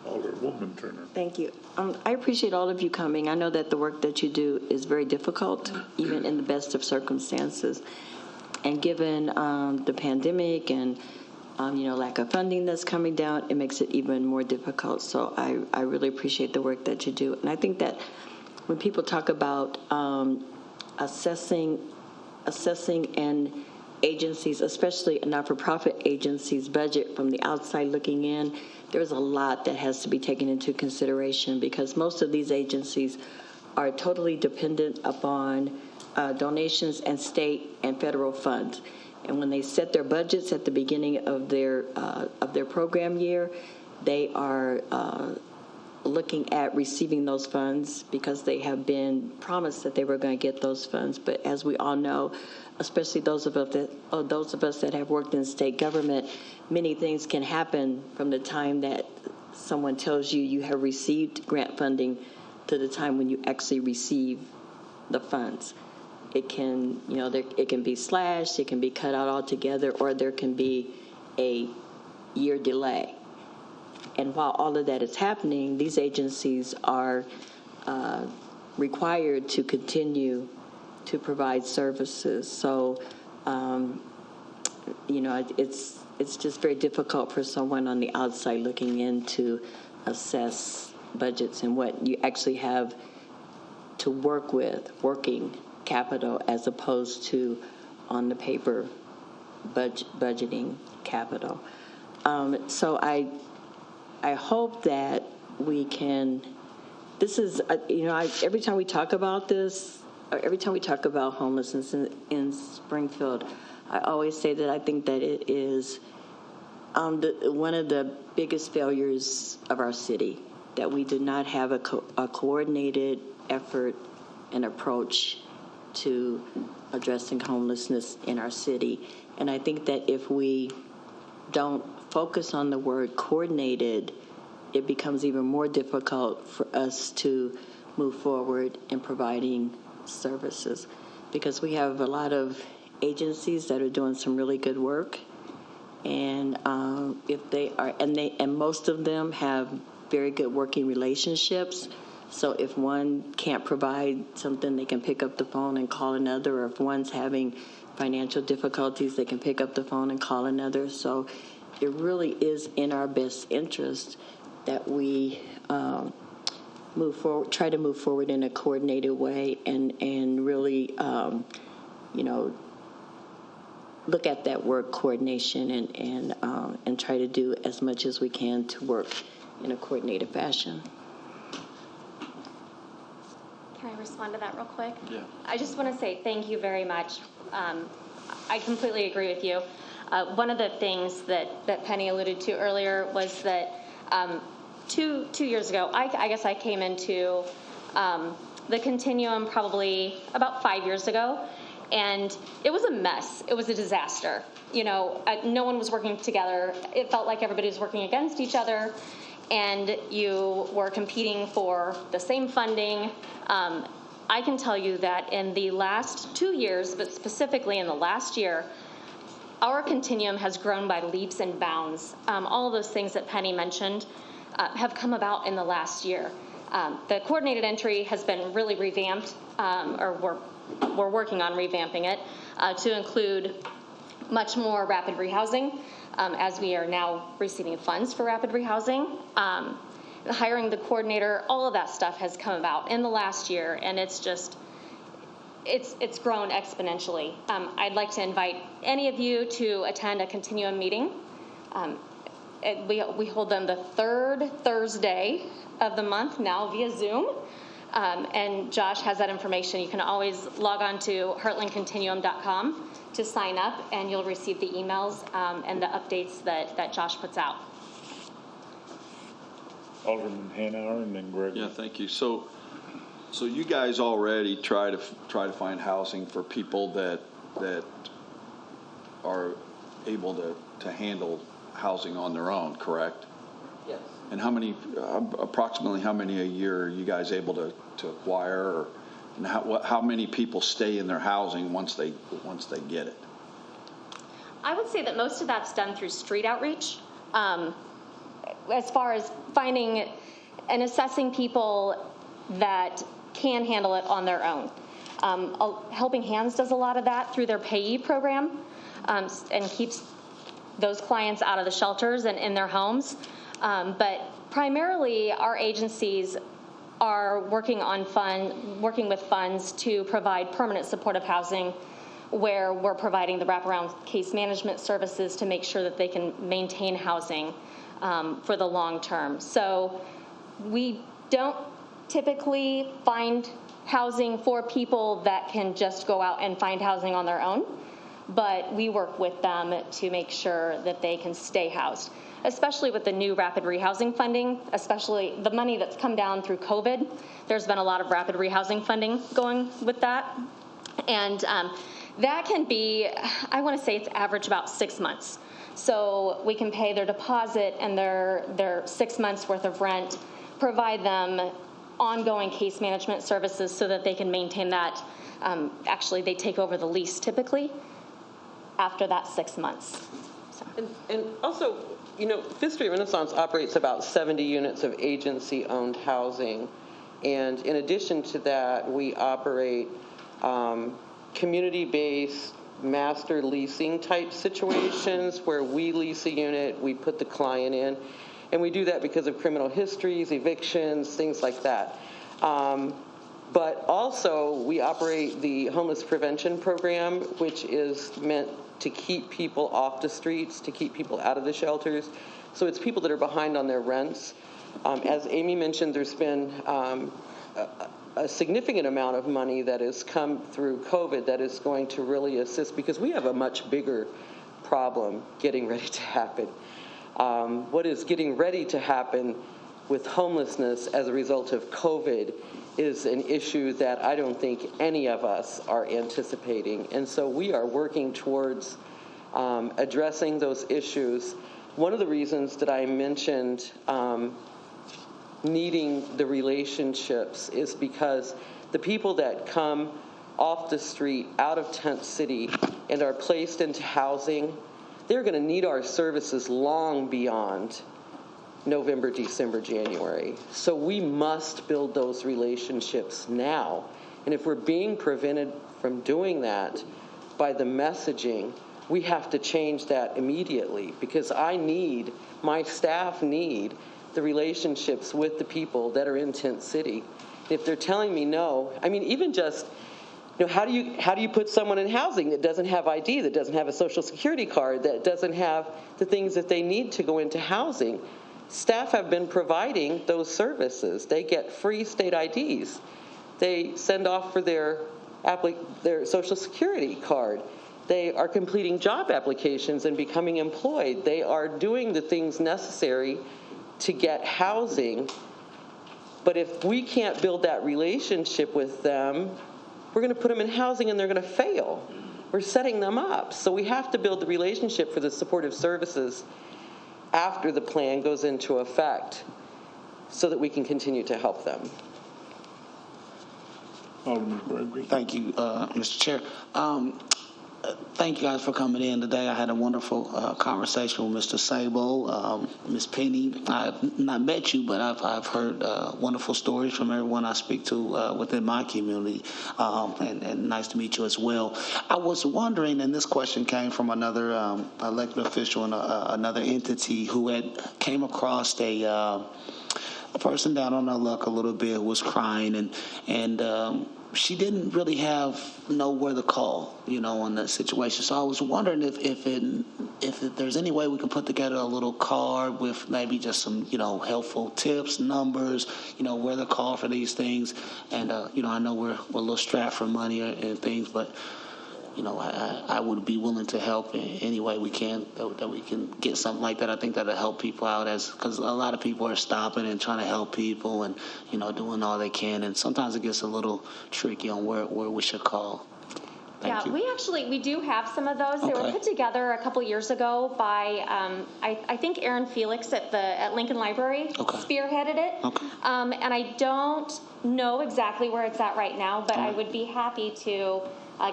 Alderwoman Turner. Thank you. I appreciate all of you coming. I know that the work that you do is very difficult, even in the best of circumstances. And given the pandemic and lack of funding that's coming down, it makes it even more difficult. So I really appreciate the work that you do. And I think that when people talk about assessing and agencies, especially not-for-profit agencies' budget from the outside looking in, there's a lot that has to be taken into consideration because most of these agencies are totally dependent upon donations and state and federal funds. And when they set their budgets at the beginning of their program year, they are looking at receiving those funds because they have been promised that they were going to get those funds. But as we all know, especially those of us that have worked in state government, many things can happen from the time that someone tells you you have received grant funding to the time when you actually receive the funds. It can, it can be slashed, it can be cut out altogether, or there can be a year delay. And while all of that is happening, these agencies are required to continue to provide services. So, it's just very difficult for someone on the outside looking in to assess budgets and what you actually have to work with, working capital, as opposed to on the paper budgeting capital. So I hope that we can, this is, every time we talk about this, every time we talk about homelessness in Springfield, I always say that I think that it is one of the biggest failures of our city, that we do not have a coordinated effort and approach to addressing homelessness in our city. And I think that if we don't focus on the word coordinated, it becomes even more difficult for us to move forward in providing services, because we have a lot of agencies that are doing some really good work, and if they are, and most of them have very good working relationships. So if one can't provide something, they can pick up the phone and call another, or if one's having financial difficulties, they can pick up the phone and call another. So it really is in our best interest that we move forward, try to move forward in a coordinated way, and really, look at that word coordination and try to do as much as we can to work in a coordinated fashion. Can I respond to that real quick? Yeah. I just want to say thank you very much. I completely agree with you. One of the things that Penny alluded to earlier was that 2 years ago, I guess I came into the Continuum probably about 5 years ago, and it was a mess. It was a disaster. No one was working together. It felt like everybody was working against each other, and you were competing for the same funding. I can tell you that in the last 2 years, but specifically in the last year, our Continuum has grown by leaps and bounds. All of those things that Penny mentioned have come about in the last year. The coordinated entry has been really revamped, or we're working on revamping it to include much more rapid rehousing, as we are now receiving funds for rapid rehousing. Hiring the coordinator, all of that stuff has come about in the last year, and it's grown exponentially. I'd like to invite any of you to attend a Continuum meeting. We hold them the third Thursday of the month, now via Zoom. And Josh has that information. You can always log on to heartlandcontinuum.com to sign up, and you'll receive the emails and the updates that Josh puts out. Alderman Hanauer and then Gregory. Yeah, thank you. So you guys already try to find housing for people that are able to handle housing on their own, correct? Yes. And approximately how many a year are you guys able to acquire, and how many people stay in their housing once they get it? I would say that most of that's done through street outreach. As far as finding and assessing people that can handle it on their own. Helping Hands does a lot of that through their payee program, and keeps those clients out of the shelters and in their homes. But primarily, our agencies are working with funds to provide permanent supportive housing, where we're providing the wraparound case management services to make sure that they can maintain housing for the long term. So we don't typically find housing for people that can just go out and find housing on their own, but we work with them to make sure that they can stay housed, especially with the new rapid rehousing funding, especially the money that's come down through COVID. There's been a lot of rapid rehousing funding going with that. And that can be, I want to say it's average about 6 months. So we can pay their deposit and their 6 months worth of rent, provide them ongoing case management services so that they can maintain that. Actually, they take over the lease typically after that 6 months. So. And also, you know, Fifth Street Renaissance operates about 70 units of agency-owned housing. And in addition to that, we operate community-based master leasing type situations where we lease a unit, we put the client in, and we do that because of criminal histories, evictions, things like that. But also we operate the homeless prevention program, which is meant to keep people off the streets, to keep people out of the shelters. So it's people that are behind on their rents. As Amy mentioned, there's been a significant amount of money that has come through COVID that is going to really assist, because we have a much bigger problem getting ready to happen. What is getting ready to happen with homelessness as a result of COVID is an issue that I don't think any of us are anticipating. And so we are working towards addressing those issues. One of the reasons that I mentioned needing the relationships is because the people that come off the street out of Tent City and are placed into housing, they're going to need our services long beyond November, December, January. So we must build those relationships now. And if we're being prevented from doing that by the messaging, we have to change that immediately, because my staff need the relationships with the people that are in Tent City. If they're telling me no, I mean, even just, you know, how do you put someone in housing that doesn't have ID, that doesn't have a social security card, that doesn't have the things that they need to go into housing? Staff have been providing those services. They get free state IDs. They send off for their social security card. They are completing job applications and becoming employed. They are doing the things necessary to get housing. But if we can't build that relationship with them, we're going to put them in housing and they're going to fail. We're setting them up. So we have to build the relationship for the supportive services after the plan goes into effect so that we can continue to help them. Alderman Gregory. Thank you, Mr. Chair. Thank you guys for coming in today. I had a wonderful conversation with Mr. Sabo, Ms. Penny. I've not met you, but I've heard wonderful stories from everyone I speak to within my community, and nice to meet you as well. I was wondering, and this question came from another elected official in another entity who had came across a person down on her luck a little bit, who was crying, and she didn't really know where to call, on that situation. So I was wondering if there's any way we can put together a little card with maybe just some, helpful tips, numbers, where to call for these things. And, I know we're a little strapped for money and things, but, I would be willing to help in any way we can, that we can get something like that. I think that'll help people out, because a lot of people are stopping and trying to help people and, doing all they can. And sometimes it gets a little tricky on where we should call. Thank you. We do have some of those. They were put together a couple years ago by, I think Aaron Felix at Lincoln Library spearheaded it. And I don't know exactly where it's at right now, but I would be happy to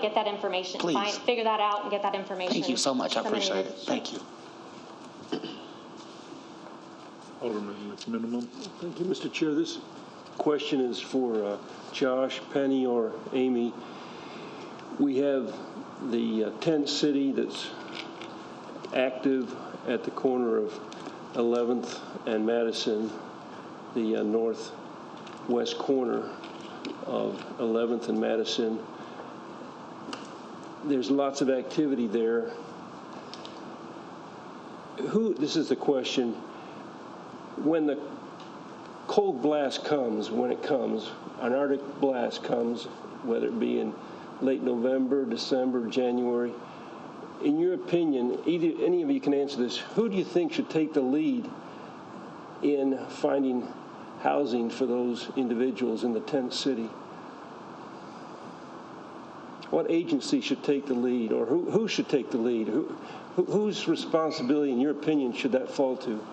get that information, figure that out and get that information. Thank you so much. I appreciate it. Thank you. Alderman McMinimum. Thank you, Mr. Chair. This question is for Josh, Penny, or Amy. We have the tent city that's active at the corner of 11th and Madison, the northwest corner of 11th and Madison. There's lots of activity there. This is the question, when the cold blast comes, when it comes, an Arctic blast comes, whether it be in late November, December, January, in your opinion, either any of you can answer this, who do you think should take the lead in finding housing for those individuals in the tent city? What agency should take the lead, or who should take the lead? Whose responsibility, in your opinion, should that fall to?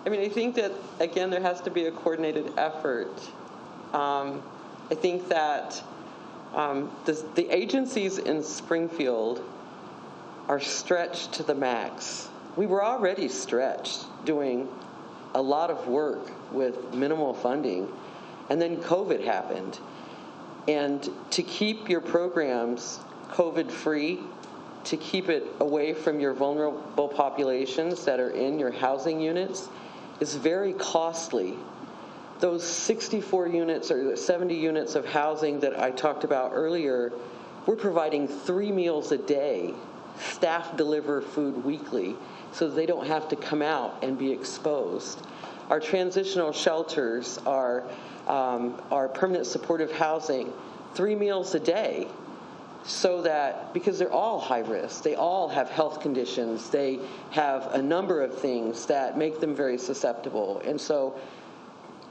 I mean, I think that, again, there has to be a coordinated effort. I think that the agencies in Springfield are stretched to the max. We were already stretched doing a lot of work with minimal funding, and then COVID happened. And to keep your programs COVID-free, to keep it away from your vulnerable populations that are in your housing units is very costly. Those 64 units or 70 units of housing that I talked about earlier, we're providing 3 meals a day. Staff deliver food weekly so they don't have to come out and be exposed. Our transitional shelters are permanent supportive housing, 3 meals a day, so that, because they're all high risk, they all have health conditions, they have a number of things that make them very susceptible. And so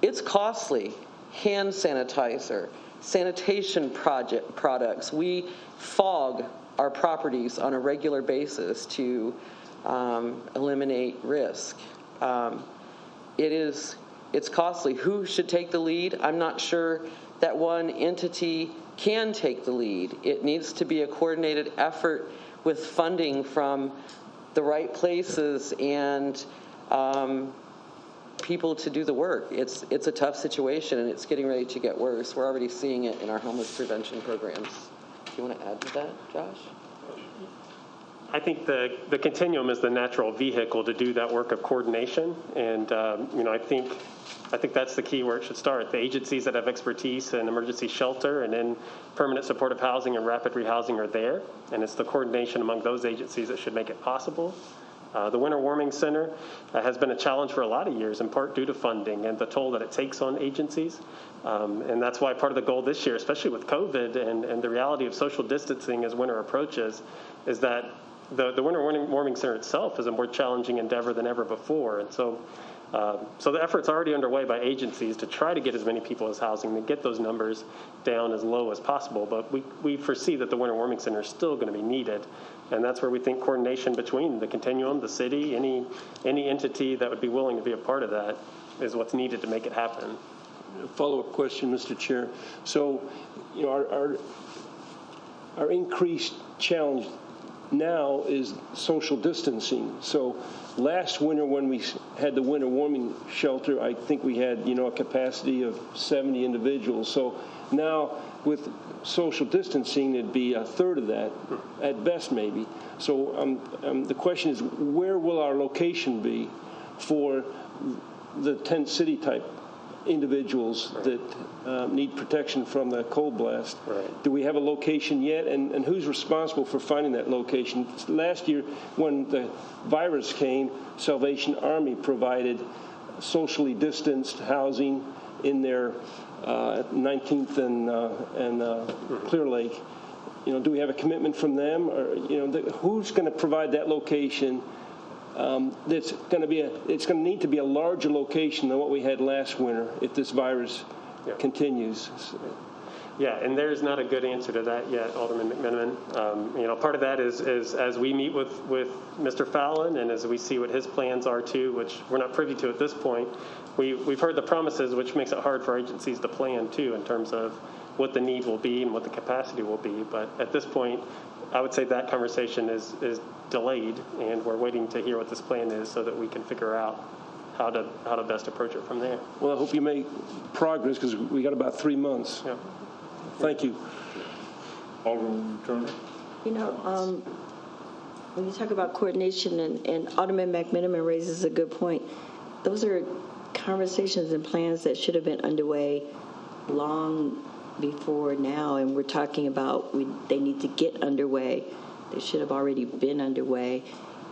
it's costly. Hand sanitizer, sanitation products. We fog our properties on a regular basis to eliminate risk. It's costly. Who should take the lead? I'm not sure that one entity can take the lead. It needs to be a coordinated effort with funding from the right places and people to do the work. It's a tough situation, and it's getting ready to get worse. We're already seeing it in our homeless prevention programs. Do you want to add to that, Josh? I think the continuum is the natural vehicle to do that work of coordination, and I think that's the key where it should start. The agencies that have expertise in emergency shelter and in permanent supportive housing and rapid rehousing are there, and it's the coordination among those agencies that should make it possible. The Winter Warming Center has been a challenge for a lot of years, in part due to funding and the toll that it takes on agencies. And that's why part of the goal this year, especially with COVID and the reality of social distancing as winter approaches, is that the Winter Warming Center itself is a more challenging endeavor than ever before. And so the effort's already underway by agencies to try to get as many people as housing, to get those numbers down as low as possible. But we foresee that the Winter Warming Center is still going to be needed. And that's where we think coordination between the continuum, the city, any entity that would be willing to be a part of that is what's needed to make it happen. Follow-up question, Mr. Chair. So, our increased challenge now is social distancing. So last winter when we had the winter warming shelter, I think we had, a capacity of 70 individuals. So now with social distancing, it'd be a third of that, at best maybe. So the question is, where will our location be for the tent city type individuals that need protection from the cold blast? Right. Do we have a location yet? And who's responsible for finding that location? Last year, when the virus came, Salvation Army provided socially distanced housing in their 19th and Clear Lake. Do we have a commitment from them? Or who's going to provide that location? It's going to need to be a larger location than what we had last winter if this virus continues. Yeah, and there's not a good answer to that yet, Alderman McMenamin. Part of that is as we meet with Mr. Fallon and as we see what his plans are too, which we're not privy to at this point. We've heard the promises, which makes it hard for agencies to plan too in terms of what the need will be and what the capacity will be. But at this point, I would say that conversation is delayed, and we're waiting to hear what this plan is so that we can figure out how to best approach it from there. Well, I hope you make progress because we got about 3 months. Yeah. Thank you. Alderman Turner. When you talk about coordination, and Alderman McMenamin raises a good point, those are conversations and plans that should have been underway long before now, and we're talking about they need to get underway. They should have already been underway.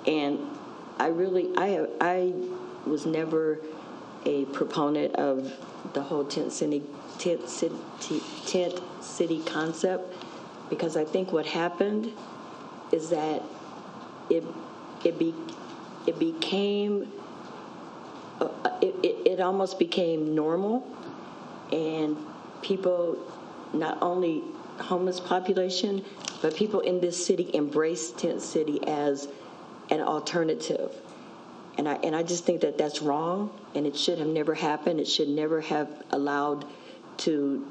And I was never a proponent of the whole tent city concept, because I think what happened is that it became, it almost became normal, and people, not only homeless population, but people in this city embrace Tent City as an alternative. And I just think that that's wrong, and it should have never happened. It should never have allowed to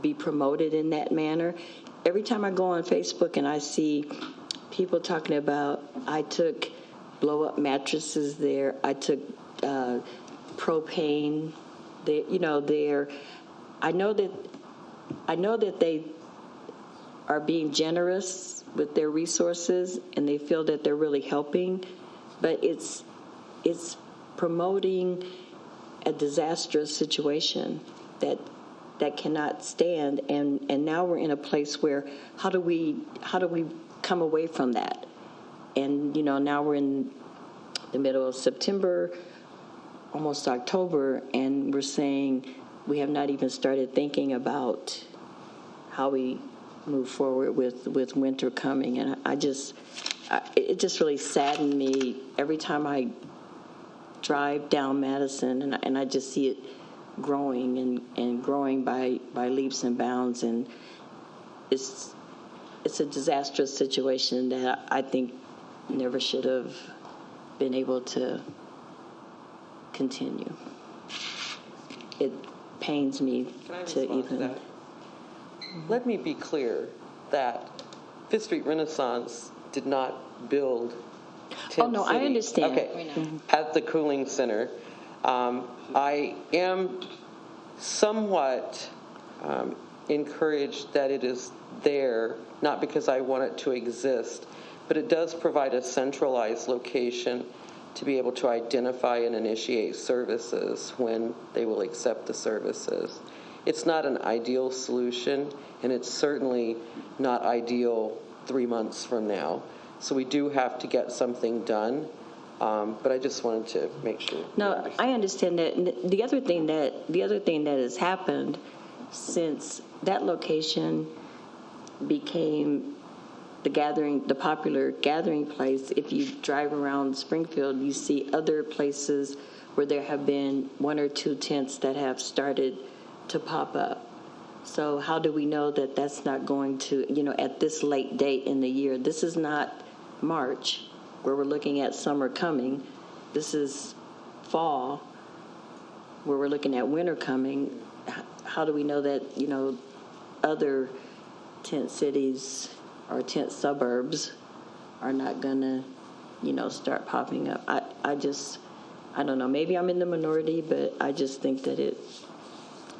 be promoted in that manner. Every time I go on Facebook and I see people talking about, I took blow-up mattresses there, I took propane there, there. I know that they are being generous with their resources, and they feel that they're really helping, but it's promoting a disastrous situation that cannot stand, and now we're in a place where how do we come away from that? And now we're in the middle of September, almost October, and we're saying we have not even started thinking about how we move forward with winter coming. And it just really saddened me every time I drive down Madison, and I just see it growing and growing by leaps and bounds, and it's a disastrous situation that I think never should have been able to continue. It pains me to even. Let me be clear that Fifth Street Renaissance did not build Tent no, City. I understand. Okay, at the cooling center. I am somewhat encouraged that it is there, not because I want it to exist, but it does provide a centralized location to be able to identify and initiate services when they will accept the services. It's not an ideal solution, and it's certainly not ideal 3 months from now. So we do have to get something done, but I just wanted to make sure. No, I understand that. The other thing that has happened since that location became the popular gathering place, if you drive around Springfield, you see other places where there have been 1 or 2 tents that have started to pop up. So how do we know that that's not going to, at this late date in the year? This is not March, where we're looking at summer coming. This is fall, where we're looking at winter coming. How do we know that, other tent cities or tent suburbs are not going to, start popping up? I don't know. Maybe I'm in the minority, but I just think that it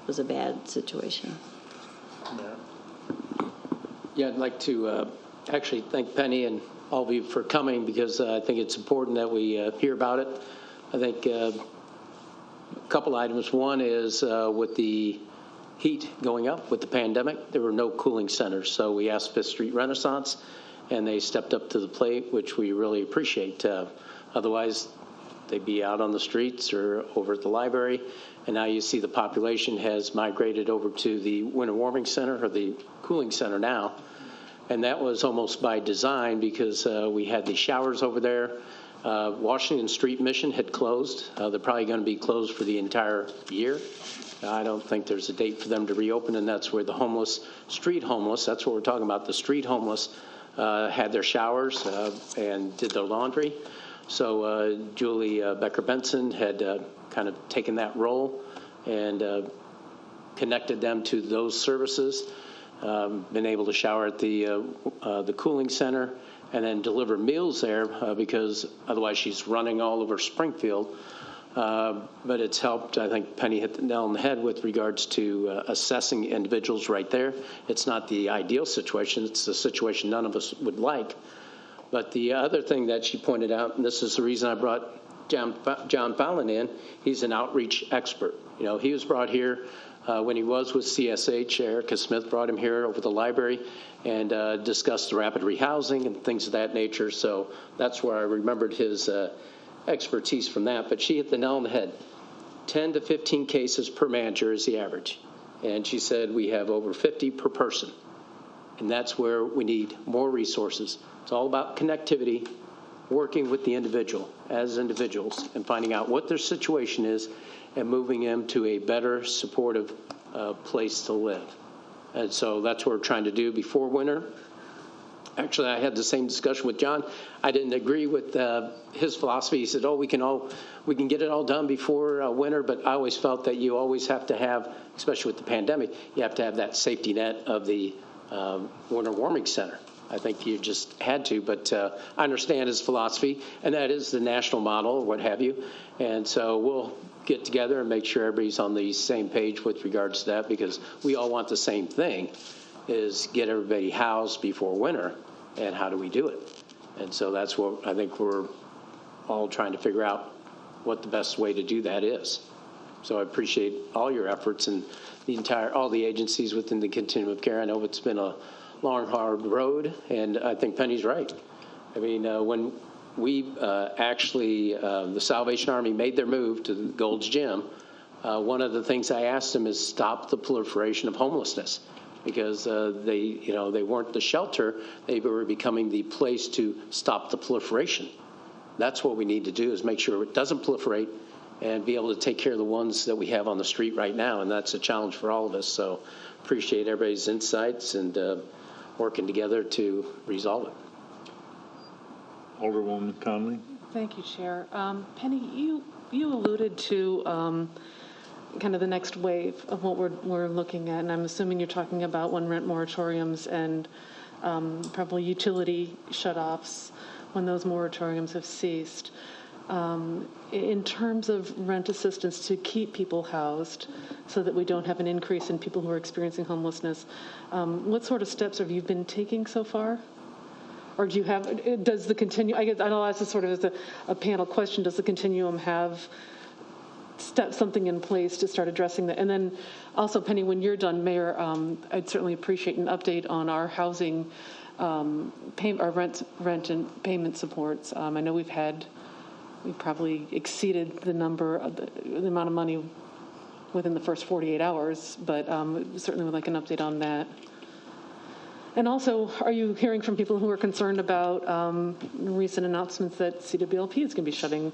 was a bad situation. Yeah, I'd like to actually thank Penny and all of you for coming, because I think it's important that we hear about it. I think a couple items. One is with the heat going up with the pandemic, there were no cooling centers. So we asked Fifth Street Renaissance, and they stepped up to the plate, which we really appreciate. Otherwise, they'd be out on the streets or over at the library. And now you see the population has migrated over to the winter warming center, or the cooling center now. And that was almost by design, because we had the showers over there. Washington Street Mission had closed. They're probably going to be closed for the entire year. I don't think there's a date for them to reopen, and that's where the street homeless, that's what we're talking about, the street homeless had their showers and did their laundry. So Julie Becker-Benson had kind of taken that role and connected them to those services, been able to shower at the cooling center, and then deliver meals there because otherwise she's running all over Springfield. But it's helped. I think Penny hit the nail on the head with regards to assessing individuals right there. It's not the ideal situation. It's the situation none of us would like. But the other thing that she pointed out, and this is the reason I brought John Fallon in, he's an outreach expert. He was brought here when he was with CSH. Erica Smith brought him here over the library and discussed the rapid rehousing and things of that nature. So that's where I remembered his expertise from that. But she hit the nail on the head. 10 to 15 cases per manager is the average. And she said we have over 50 per person. And that's where we need more resources. It's all about connectivity, working with the individual as individuals and finding out what their situation is and moving them to a better supportive place to live. And so that's what we're trying to do before winter. Actually, I had the same discussion with John. I didn't agree with his philosophy. He said, we can get it all done before winter, but I always felt that you always have to have, especially with the pandemic, you have to have that safety net of the winter warming center. I think you just had to, but I understand his philosophy, and that is the national model or what have you. And so we'll get together and make sure everybody's on the same page with regards to that, because we all want the same thing, is get everybody housed before winter, and how do we do it? And so that's what I think we're all trying to figure out what the best way to do that is. So I appreciate all your efforts and all the agencies within the continuum of care. I know it's been a long, hard road, and I think Penny's right. I mean, when we the Salvation Army made their move to the Gold's Gym, one of the things I asked them is stop the proliferation of homelessness, because they weren't the shelter, they were becoming the place to stop the proliferation. That's what we need to do, is make sure it doesn't proliferate and be able to take care of the ones that we have on the street right now, and that's a challenge for all of us. So appreciate everybody's insights and working together to resolve it. Alderwoman Conley. Thank you, Chair. Penny, you alluded to kind of the next wave of what we're looking at, and I'm assuming you're talking about when rent moratoriums and probably utility shutoffs when those moratoriums have ceased. In terms of rent assistance to keep people housed so that we don't have an increase in people who are experiencing homelessness, what sort of steps have you been taking so far? Or does the continuum, I guess I'll ask this sort of as a panel question, does the continuum have something in place to start addressing that? And then also, Penny, when you're done, Mayor, I'd certainly appreciate an update on our housing, our rent and payment supports. I know we probably exceeded the amount of money within the first 48 hours, but certainly would like an update on that. And also, are you hearing from people who are concerned about recent announcements that CWLP is going to be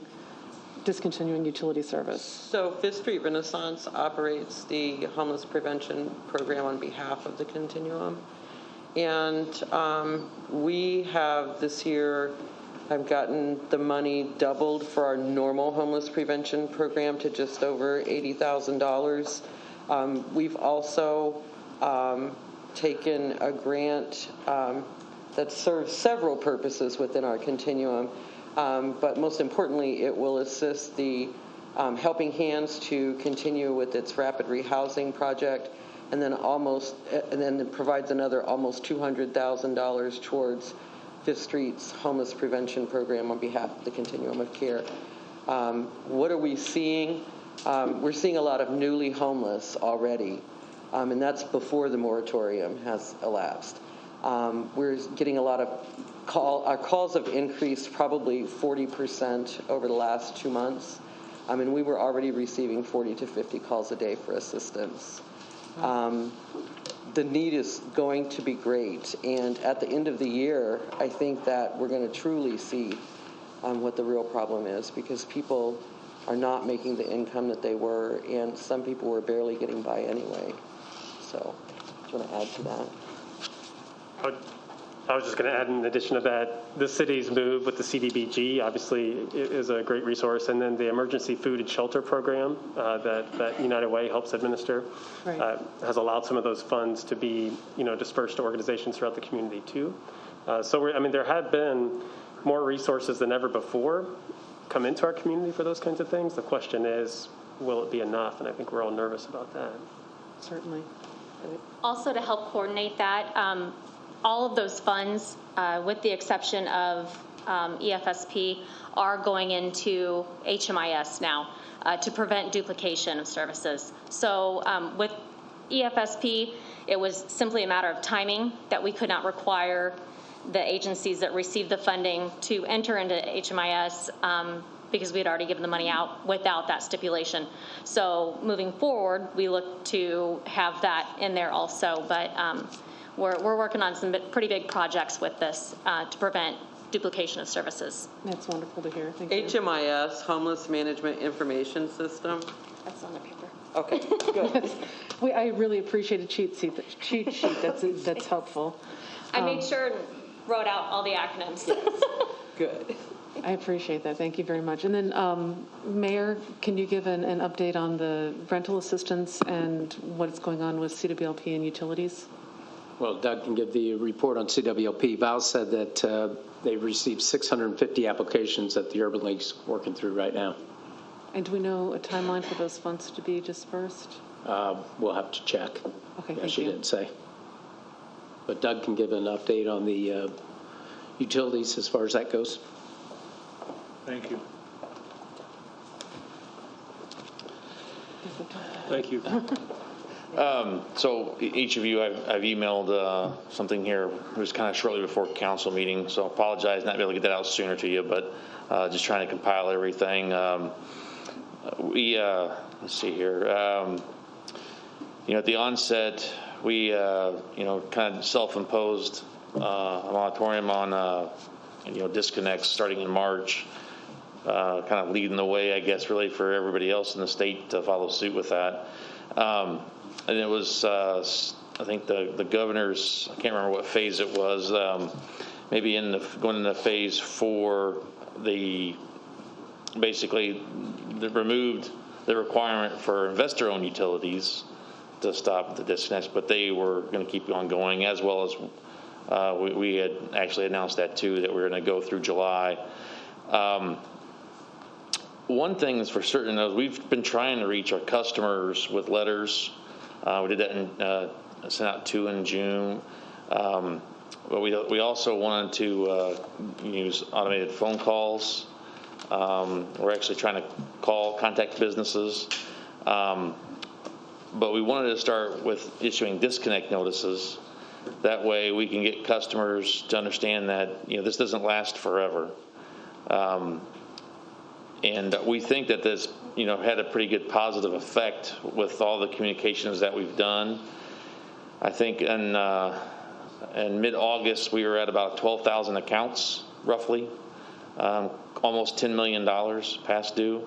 discontinuing utility service? So Fifth Street Renaissance operates the homeless prevention program on behalf of the Continuum. And we have this year, I've gotten the money doubled for our normal homeless prevention program to just over $80,000. We've also taken a grant that serves several purposes within our continuum, but most importantly, it will assist the Helping Hands to continue with its rapid rehousing project, and then it provides another almost $200,000 towards Fifth Street's homeless prevention program on behalf of the Continuum of Care. What are we seeing? We're seeing a lot of newly homeless already. And that's before the moratorium has elapsed. We're getting a lot of our calls have increased probably 40% over the last 2 months. And we were already receiving 40 to 50 calls a day for assistance. The need is going to be great. And at the end of the year, I think that we're going to truly see what the real problem is, because people are not making the income that they were, and some people were barely getting by anyway. So, do you want to add to that? I was just going to add, in addition to that, the city's move with the CDBG obviously is a great resource, and then the emergency food and shelter program that United Way helps administer has allowed some of those funds to be dispersed to organizations throughout the community too. So there have been more resources than ever before come into our community for those kinds of things. The question is, will it be enough? And I think we're all nervous about that. Certainly. Also, to help coordinate that, all of those funds, with the exception of EFSP, are going into HMIS now to prevent duplication of services. So with EFSP, it was simply a matter of timing that we could not require the agencies that received the funding to enter into HMIS because we had already given the money out without that stipulation. So moving forward, we look to have that in there also. But we're working on some pretty big projects with this to prevent duplication of services. That's wonderful to hear. Thank you. HMIS, Homeless Management Information System. That's on the paper. Okay, good. I really appreciate a cheat sheet. That's helpful. I made sure and wrote out all the acronyms. Good. I appreciate that. Thank you very much. And then, Mayor, can you give an update on the rental assistance and what's going on with CWLP and utilities? Well, Doug can give the report on CWLP. Val said that they've received 650 applications that the Urban League's working through right now. And do we know a timeline for those funds to be dispersed? We'll have to check. Okay, yeah, thank she you. didn't say. But Doug can give an update on the utilities as far as that goes. Thank you. Thank you. So each of you, I've emailed something here. It was kind of shortly before council meeting, so I apologize not being able to get that out sooner to you, but just trying to compile everything. Let's see here. At the onset, we kind of self-imposed a moratorium on disconnects starting in March. Kind of leading the way, I guess, really for everybody else in the state to follow suit with that. And it was, I think the governor's, I can't remember what phase it was, maybe going into phase 4, basically removed the requirement for investor-owned utilities to stop the disconnects, but they were going to keep on going, as well as we had actually announced that too, that we were going to go through July. One thing is for certain is we've been trying to reach our customers with letters. We did that sent out 2 in June. But we also wanted to use automated phone calls. We're actually trying to contact businesses. But we wanted to start with issuing disconnect notices. That way we can get customers to understand that this doesn't last forever. And we think that this, had a pretty good positive effect with all the communications that we've done. I think in mid-August, we were at about 12,000 accounts, roughly, almost $10 million past due.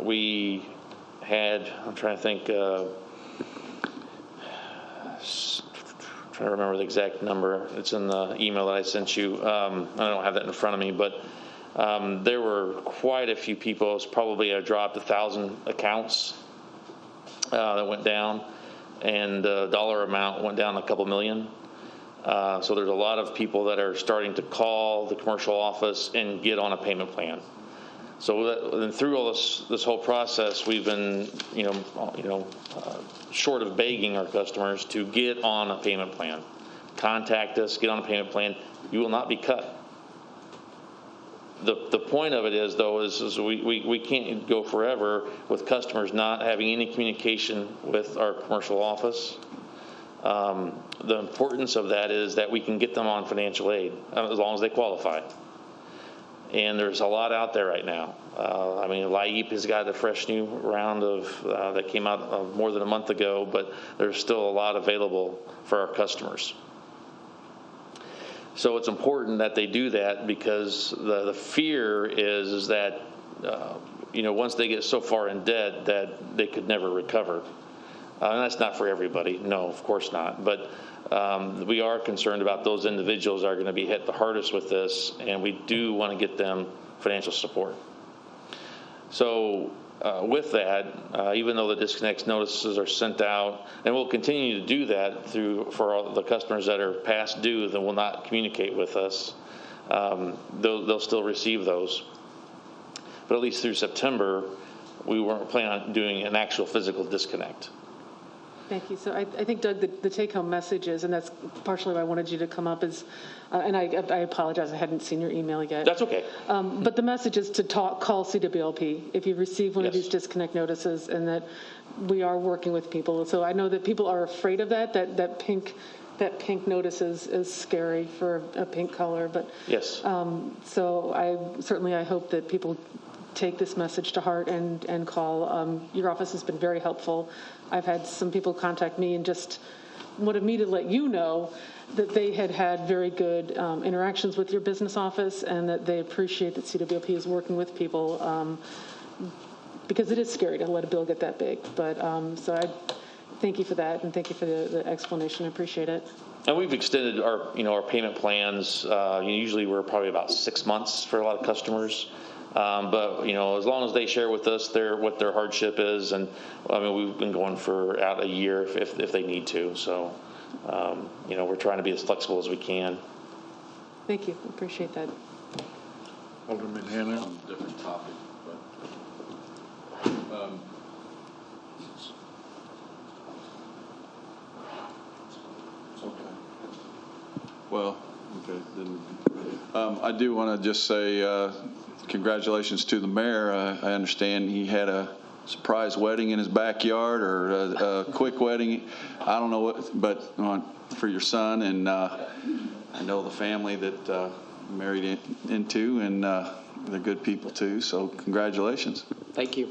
We had, I'm trying to think, trying to remember the exact number. It's in the email that I sent you. I don't have that in front of me, but there were quite a few people. It was probably dropped 1,000 accounts that went down, and the dollar amount went down a couple million. So there's a lot of people that are starting to call the commercial office and get on a payment plan. So through all this whole process, we've been, short of begging our customers to get on a payment plan. Contact us, get on a payment plan. You will not be cut. The point of it is, though, is we can't go forever with customers not having any communication with our commercial office. The importance of that is that we can get them on financial aid as long as they qualify. And there's a lot out there right now. LIEP has got a fresh new round of that came out more than a month ago, but there's still a lot available for our customers. So it's important that they do that, because the fear is that once they get so far in debt that they could never recover. And that's not for everybody. No, of course not. But we are concerned about those individuals that are going to be hit the hardest with this, and we do want to get them financial support. So with that, even though the disconnect notices are sent out, and we'll continue to do that for all the customers that are past due that will not communicate with us, they'll still receive those. But at least through September, we weren't planning on doing an actual physical disconnect. Thank you. So I think, Doug, the take-home message is, and that's partially why I wanted you to come up, is, and I apologize, I hadn't seen your email yet. That's okay. But the message is to call CWLP if you receive one of these disconnect notices, and that we are working with people. So I know that people are afraid of that pink notice is scary for a pink color, but yes. So I hope that people take this message to heart and call. Your office has been very helpful. I've had some people contact me and just wanted me to let you know that they had had very good interactions with your business office and that they appreciate that CWOP is working with people because it is scary to let a bill get that big. But so I thank you for that, and thank you for the explanation. I appreciate it. And we've extended our payment plans. Usually we're probably about 6 months for a lot of customers. But as long as they share with us what their hardship is, and I mean we've been going for out a year if they need to. So we're trying to be as flexible as we can. Thank you. Appreciate that. Alderman Hannah. Different topic, but well, okay. Then I do want to just say congratulations to the mayor. I understand he had a surprise wedding in his backyard, or a quick wedding. I don't know what, but for your son, and I know the family that married into, and they're good people too. So congratulations. Thank you.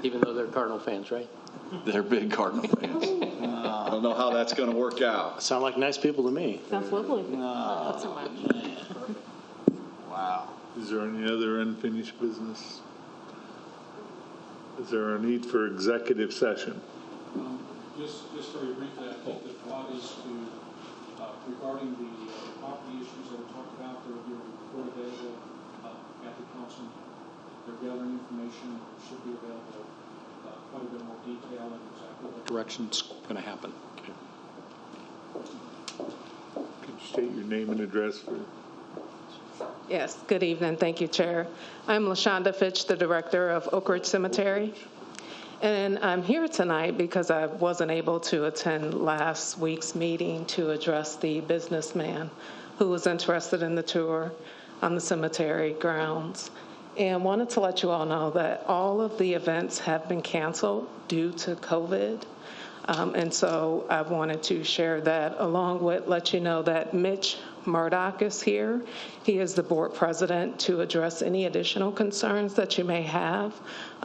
Even though they're Cardinal fans, right? They're big Cardinal fans. I don't know how that's going to work out. Sound like nice people to me. Sounds lovely. Not so much. Wow. Is there any other unfinished business? Is there a need for executive session? Just very briefly, I think that Rod is to, regarding the property issues that were talked about, there will be a report available at the council. They're gathering information, should be available quite a bit more detail and exactly what direction it's going to happen. Okay. Could you state your name and address for? Yes, good evening. Thank you, Chair. I'm LaShonda Fitch, the director of Oak Ridge Cemetery. And I'm here tonight because I wasn't able to attend last week's meeting to address the businessman who was interested in the tour on the cemetery grounds. And wanted to let you all know that all of the events have been canceled due to COVID. And so I wanted to share that, along with let you know that Mitch Murdoch is here. He is the board president to address any additional concerns that you may have,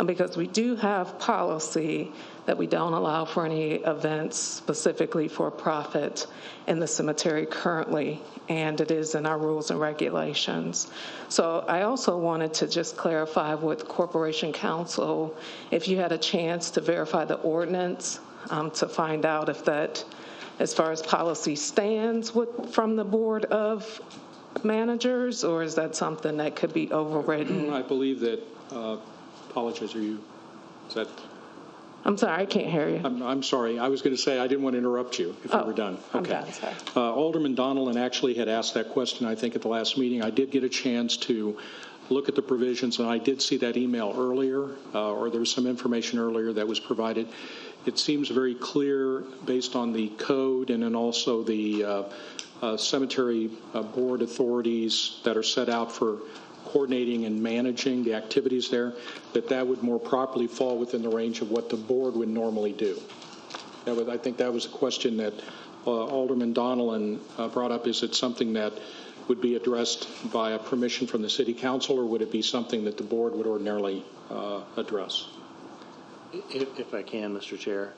because we do have policy that we don't allow for any events specifically for profit in the cemetery currently, and it is in our rules and regulations. So I also wanted to just clarify with Corporation Counsel, if you had a chance to verify the ordinance to find out if that, as far as policy stands from the Board of Managers, or is that something that could be overridden? I believe that, apologize, is that? I'm sorry, I can't hear you. I'm sorry. I was going to say I didn't want to interrupt you if you were done. I'm done, sorry. Alderman Donilon actually had asked that question, I think, at the last meeting. I did get a chance to look at the provisions, and I did see that email earlier, or there was some information earlier that was provided. It seems very clear based on the code and then also the cemetery board authorities that are set out for coordinating and managing the activities there, that would more properly fall within the range of what the board would normally do. I think that was a question that Alderman Donilon brought up. Is it something that would be addressed via permission from the city council, or would it be something that the board would ordinarily address? If I can, Mr. Chair,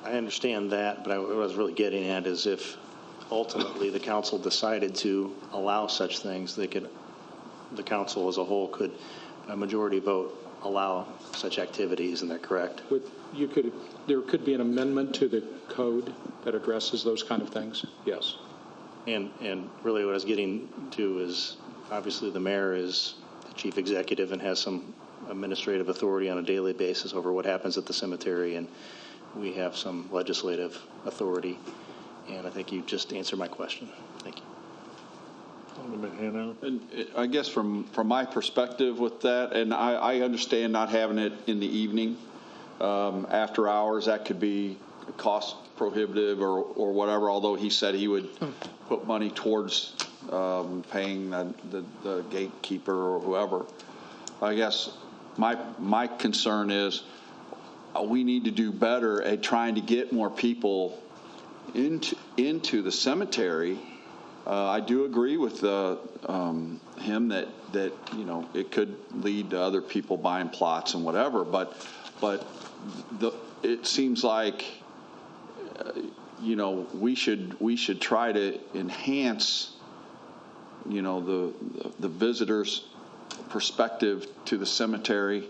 I understand that, but what I was really getting at is if ultimately the council decided to allow such things, the council as a whole could, a majority vote, allow such activities. Isn't that correct? There could be an amendment to the code that addresses those kind of things. Yes. And really what I was getting to is obviously the mayor is the chief executive and has some administrative authority on a daily basis over what happens at the cemetery, and we have some legislative authority. And I think you just answered my question. Thank you. Alderman Hannah. And I guess from my perspective with that, and I understand not having it in the evening, after hours, that could be cost prohibitive or whatever, although he said he would put money towards paying the gatekeeper or whoever. I guess my concern is we need to do better at trying to get more people into the cemetery. I do agree with him that it could lead to other people buying plots and whatever, but it seems like you know, we should try to enhance, you know, the visitors' perspective to the cemetery,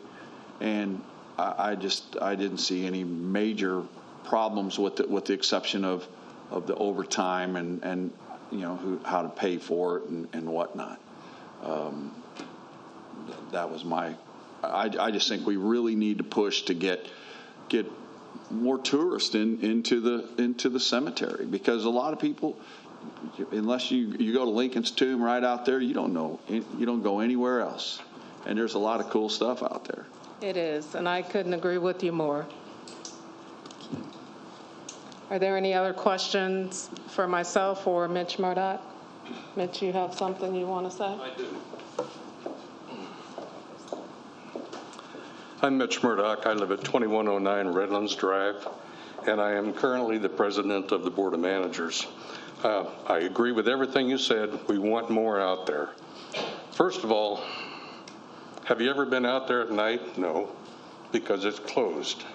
and I didn't see any major problems with the exception of the overtime and you know how to pay for it and whatnot. That was my. I just think we really need to push to get more tourists into the cemetery, because a lot of people, unless you go to Lincoln's tomb right out there, you don't go anywhere else, and there's a lot of cool stuff out there. It is, and I couldn't agree with you more. Are there any other questions for myself or Mitch Murdock? Mitch, you have something you want to say? I do. I'm Mitch Murdock. I live at 2109 Redlands Drive, and I am currently the president of the Board of Managers. I agree with everything you said. We want more out there. First of all, have you ever been out there at night? No, because it's closed.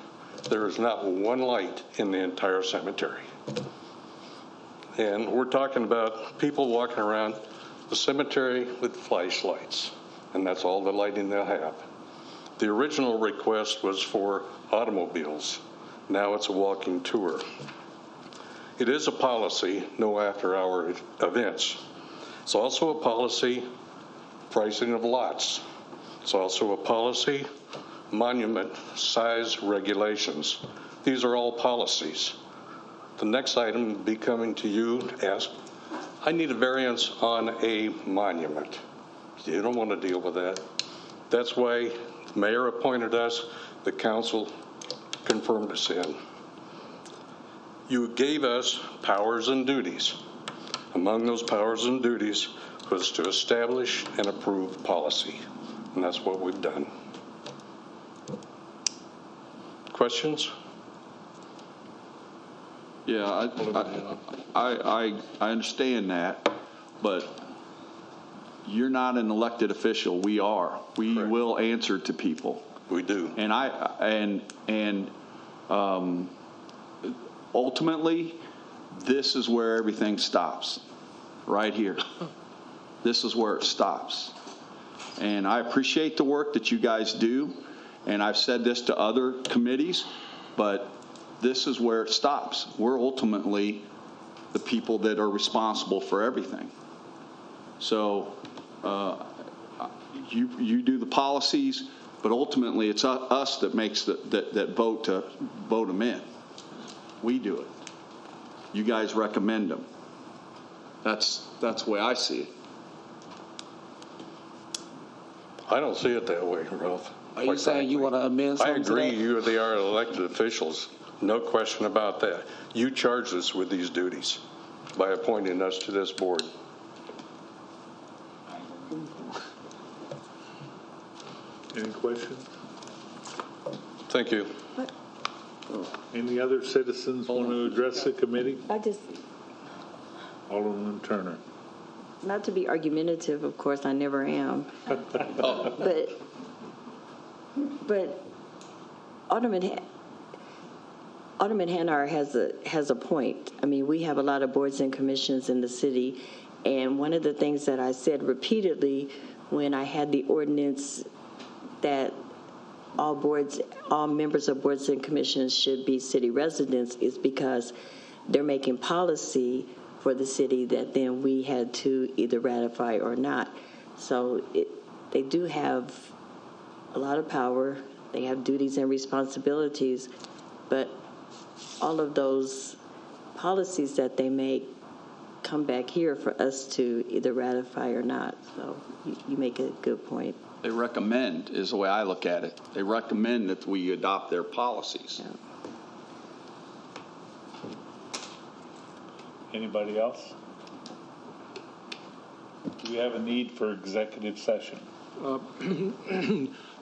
There is not one light in the entire cemetery. And we're talking about people walking around the cemetery with flashlights, and that's all the lighting they'll have. The original request was for automobiles. Now it's a walking tour. It is a policy, no after-hour events. It's also a policy, pricing of lots. It's also a policy, monument size regulations. These are all policies. The next item will be coming to you to ask, I need a variance on a monument. You don't want to deal with that. That's why the mayor appointed us, the council confirmed us in. You gave us powers and duties. Among those powers and duties was to establish and approve policy, and that's what we've done. Questions? Yeah, I understand that, but you're not an elected official. We are. We Correct. Will answer to people. We do. And ultimately, this is where everything stops, right here. This is where it stops. And I appreciate the work that you guys do, and I've said this to other committees, but this is where it stops. We're ultimately the people that are responsible for everything. So you do the policies, but ultimately it's us that makes that vote to vote them in. We do it. You guys recommend them. That's the way I see it. I don't see it that way, Ralph. Are you saying you want to amend something? I agree. They are elected officials. No question about that. You charged us with these duties by appointing us to this board. Any questions? Thank you. Any other citizens want to address the committee? Alderman Turner. Not to be argumentative, of course, I never am. But Alderman Hanauer has a point. I mean, we have a lot of boards and commissions in the city, and one of the things that I said repeatedly when I had the ordinance that all members of boards and commissions should be city residents is because they're making policy for the city that then we had to either ratify or not. So they do have a lot of power. They have duties and responsibilities, but all of those policies that they make come back here for us to either ratify or not. So you make a good point. They recommend, is the way I look at it. They recommend that we adopt their policies. Yeah. Anybody else? Do we have a need for executive session?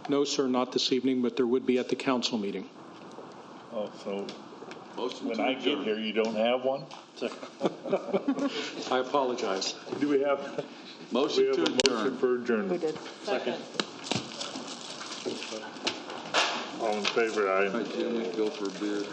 No, sir, not this evening, but there would be at the council meeting. Oh, so when I get here, you don't have one? I apologize. Do we have motion to adjourn? Motion for adjournment. We did. Second. All in favor, aye. All right, Jim, we can go for a beer.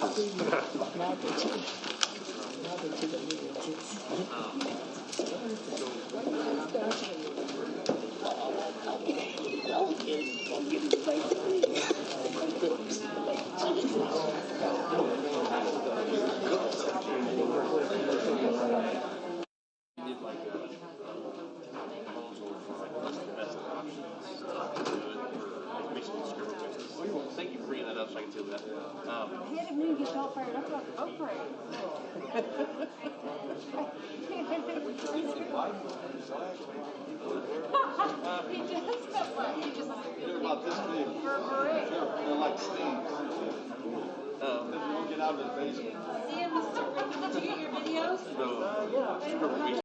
Thank you for bringing that up so I can do that. I had to get all fired up about the boat parade. He does stuff like he just They're about this big. for a parade. They're like Steve's. We'll get out of the basement. See you, Mr. Did you get your videos? No.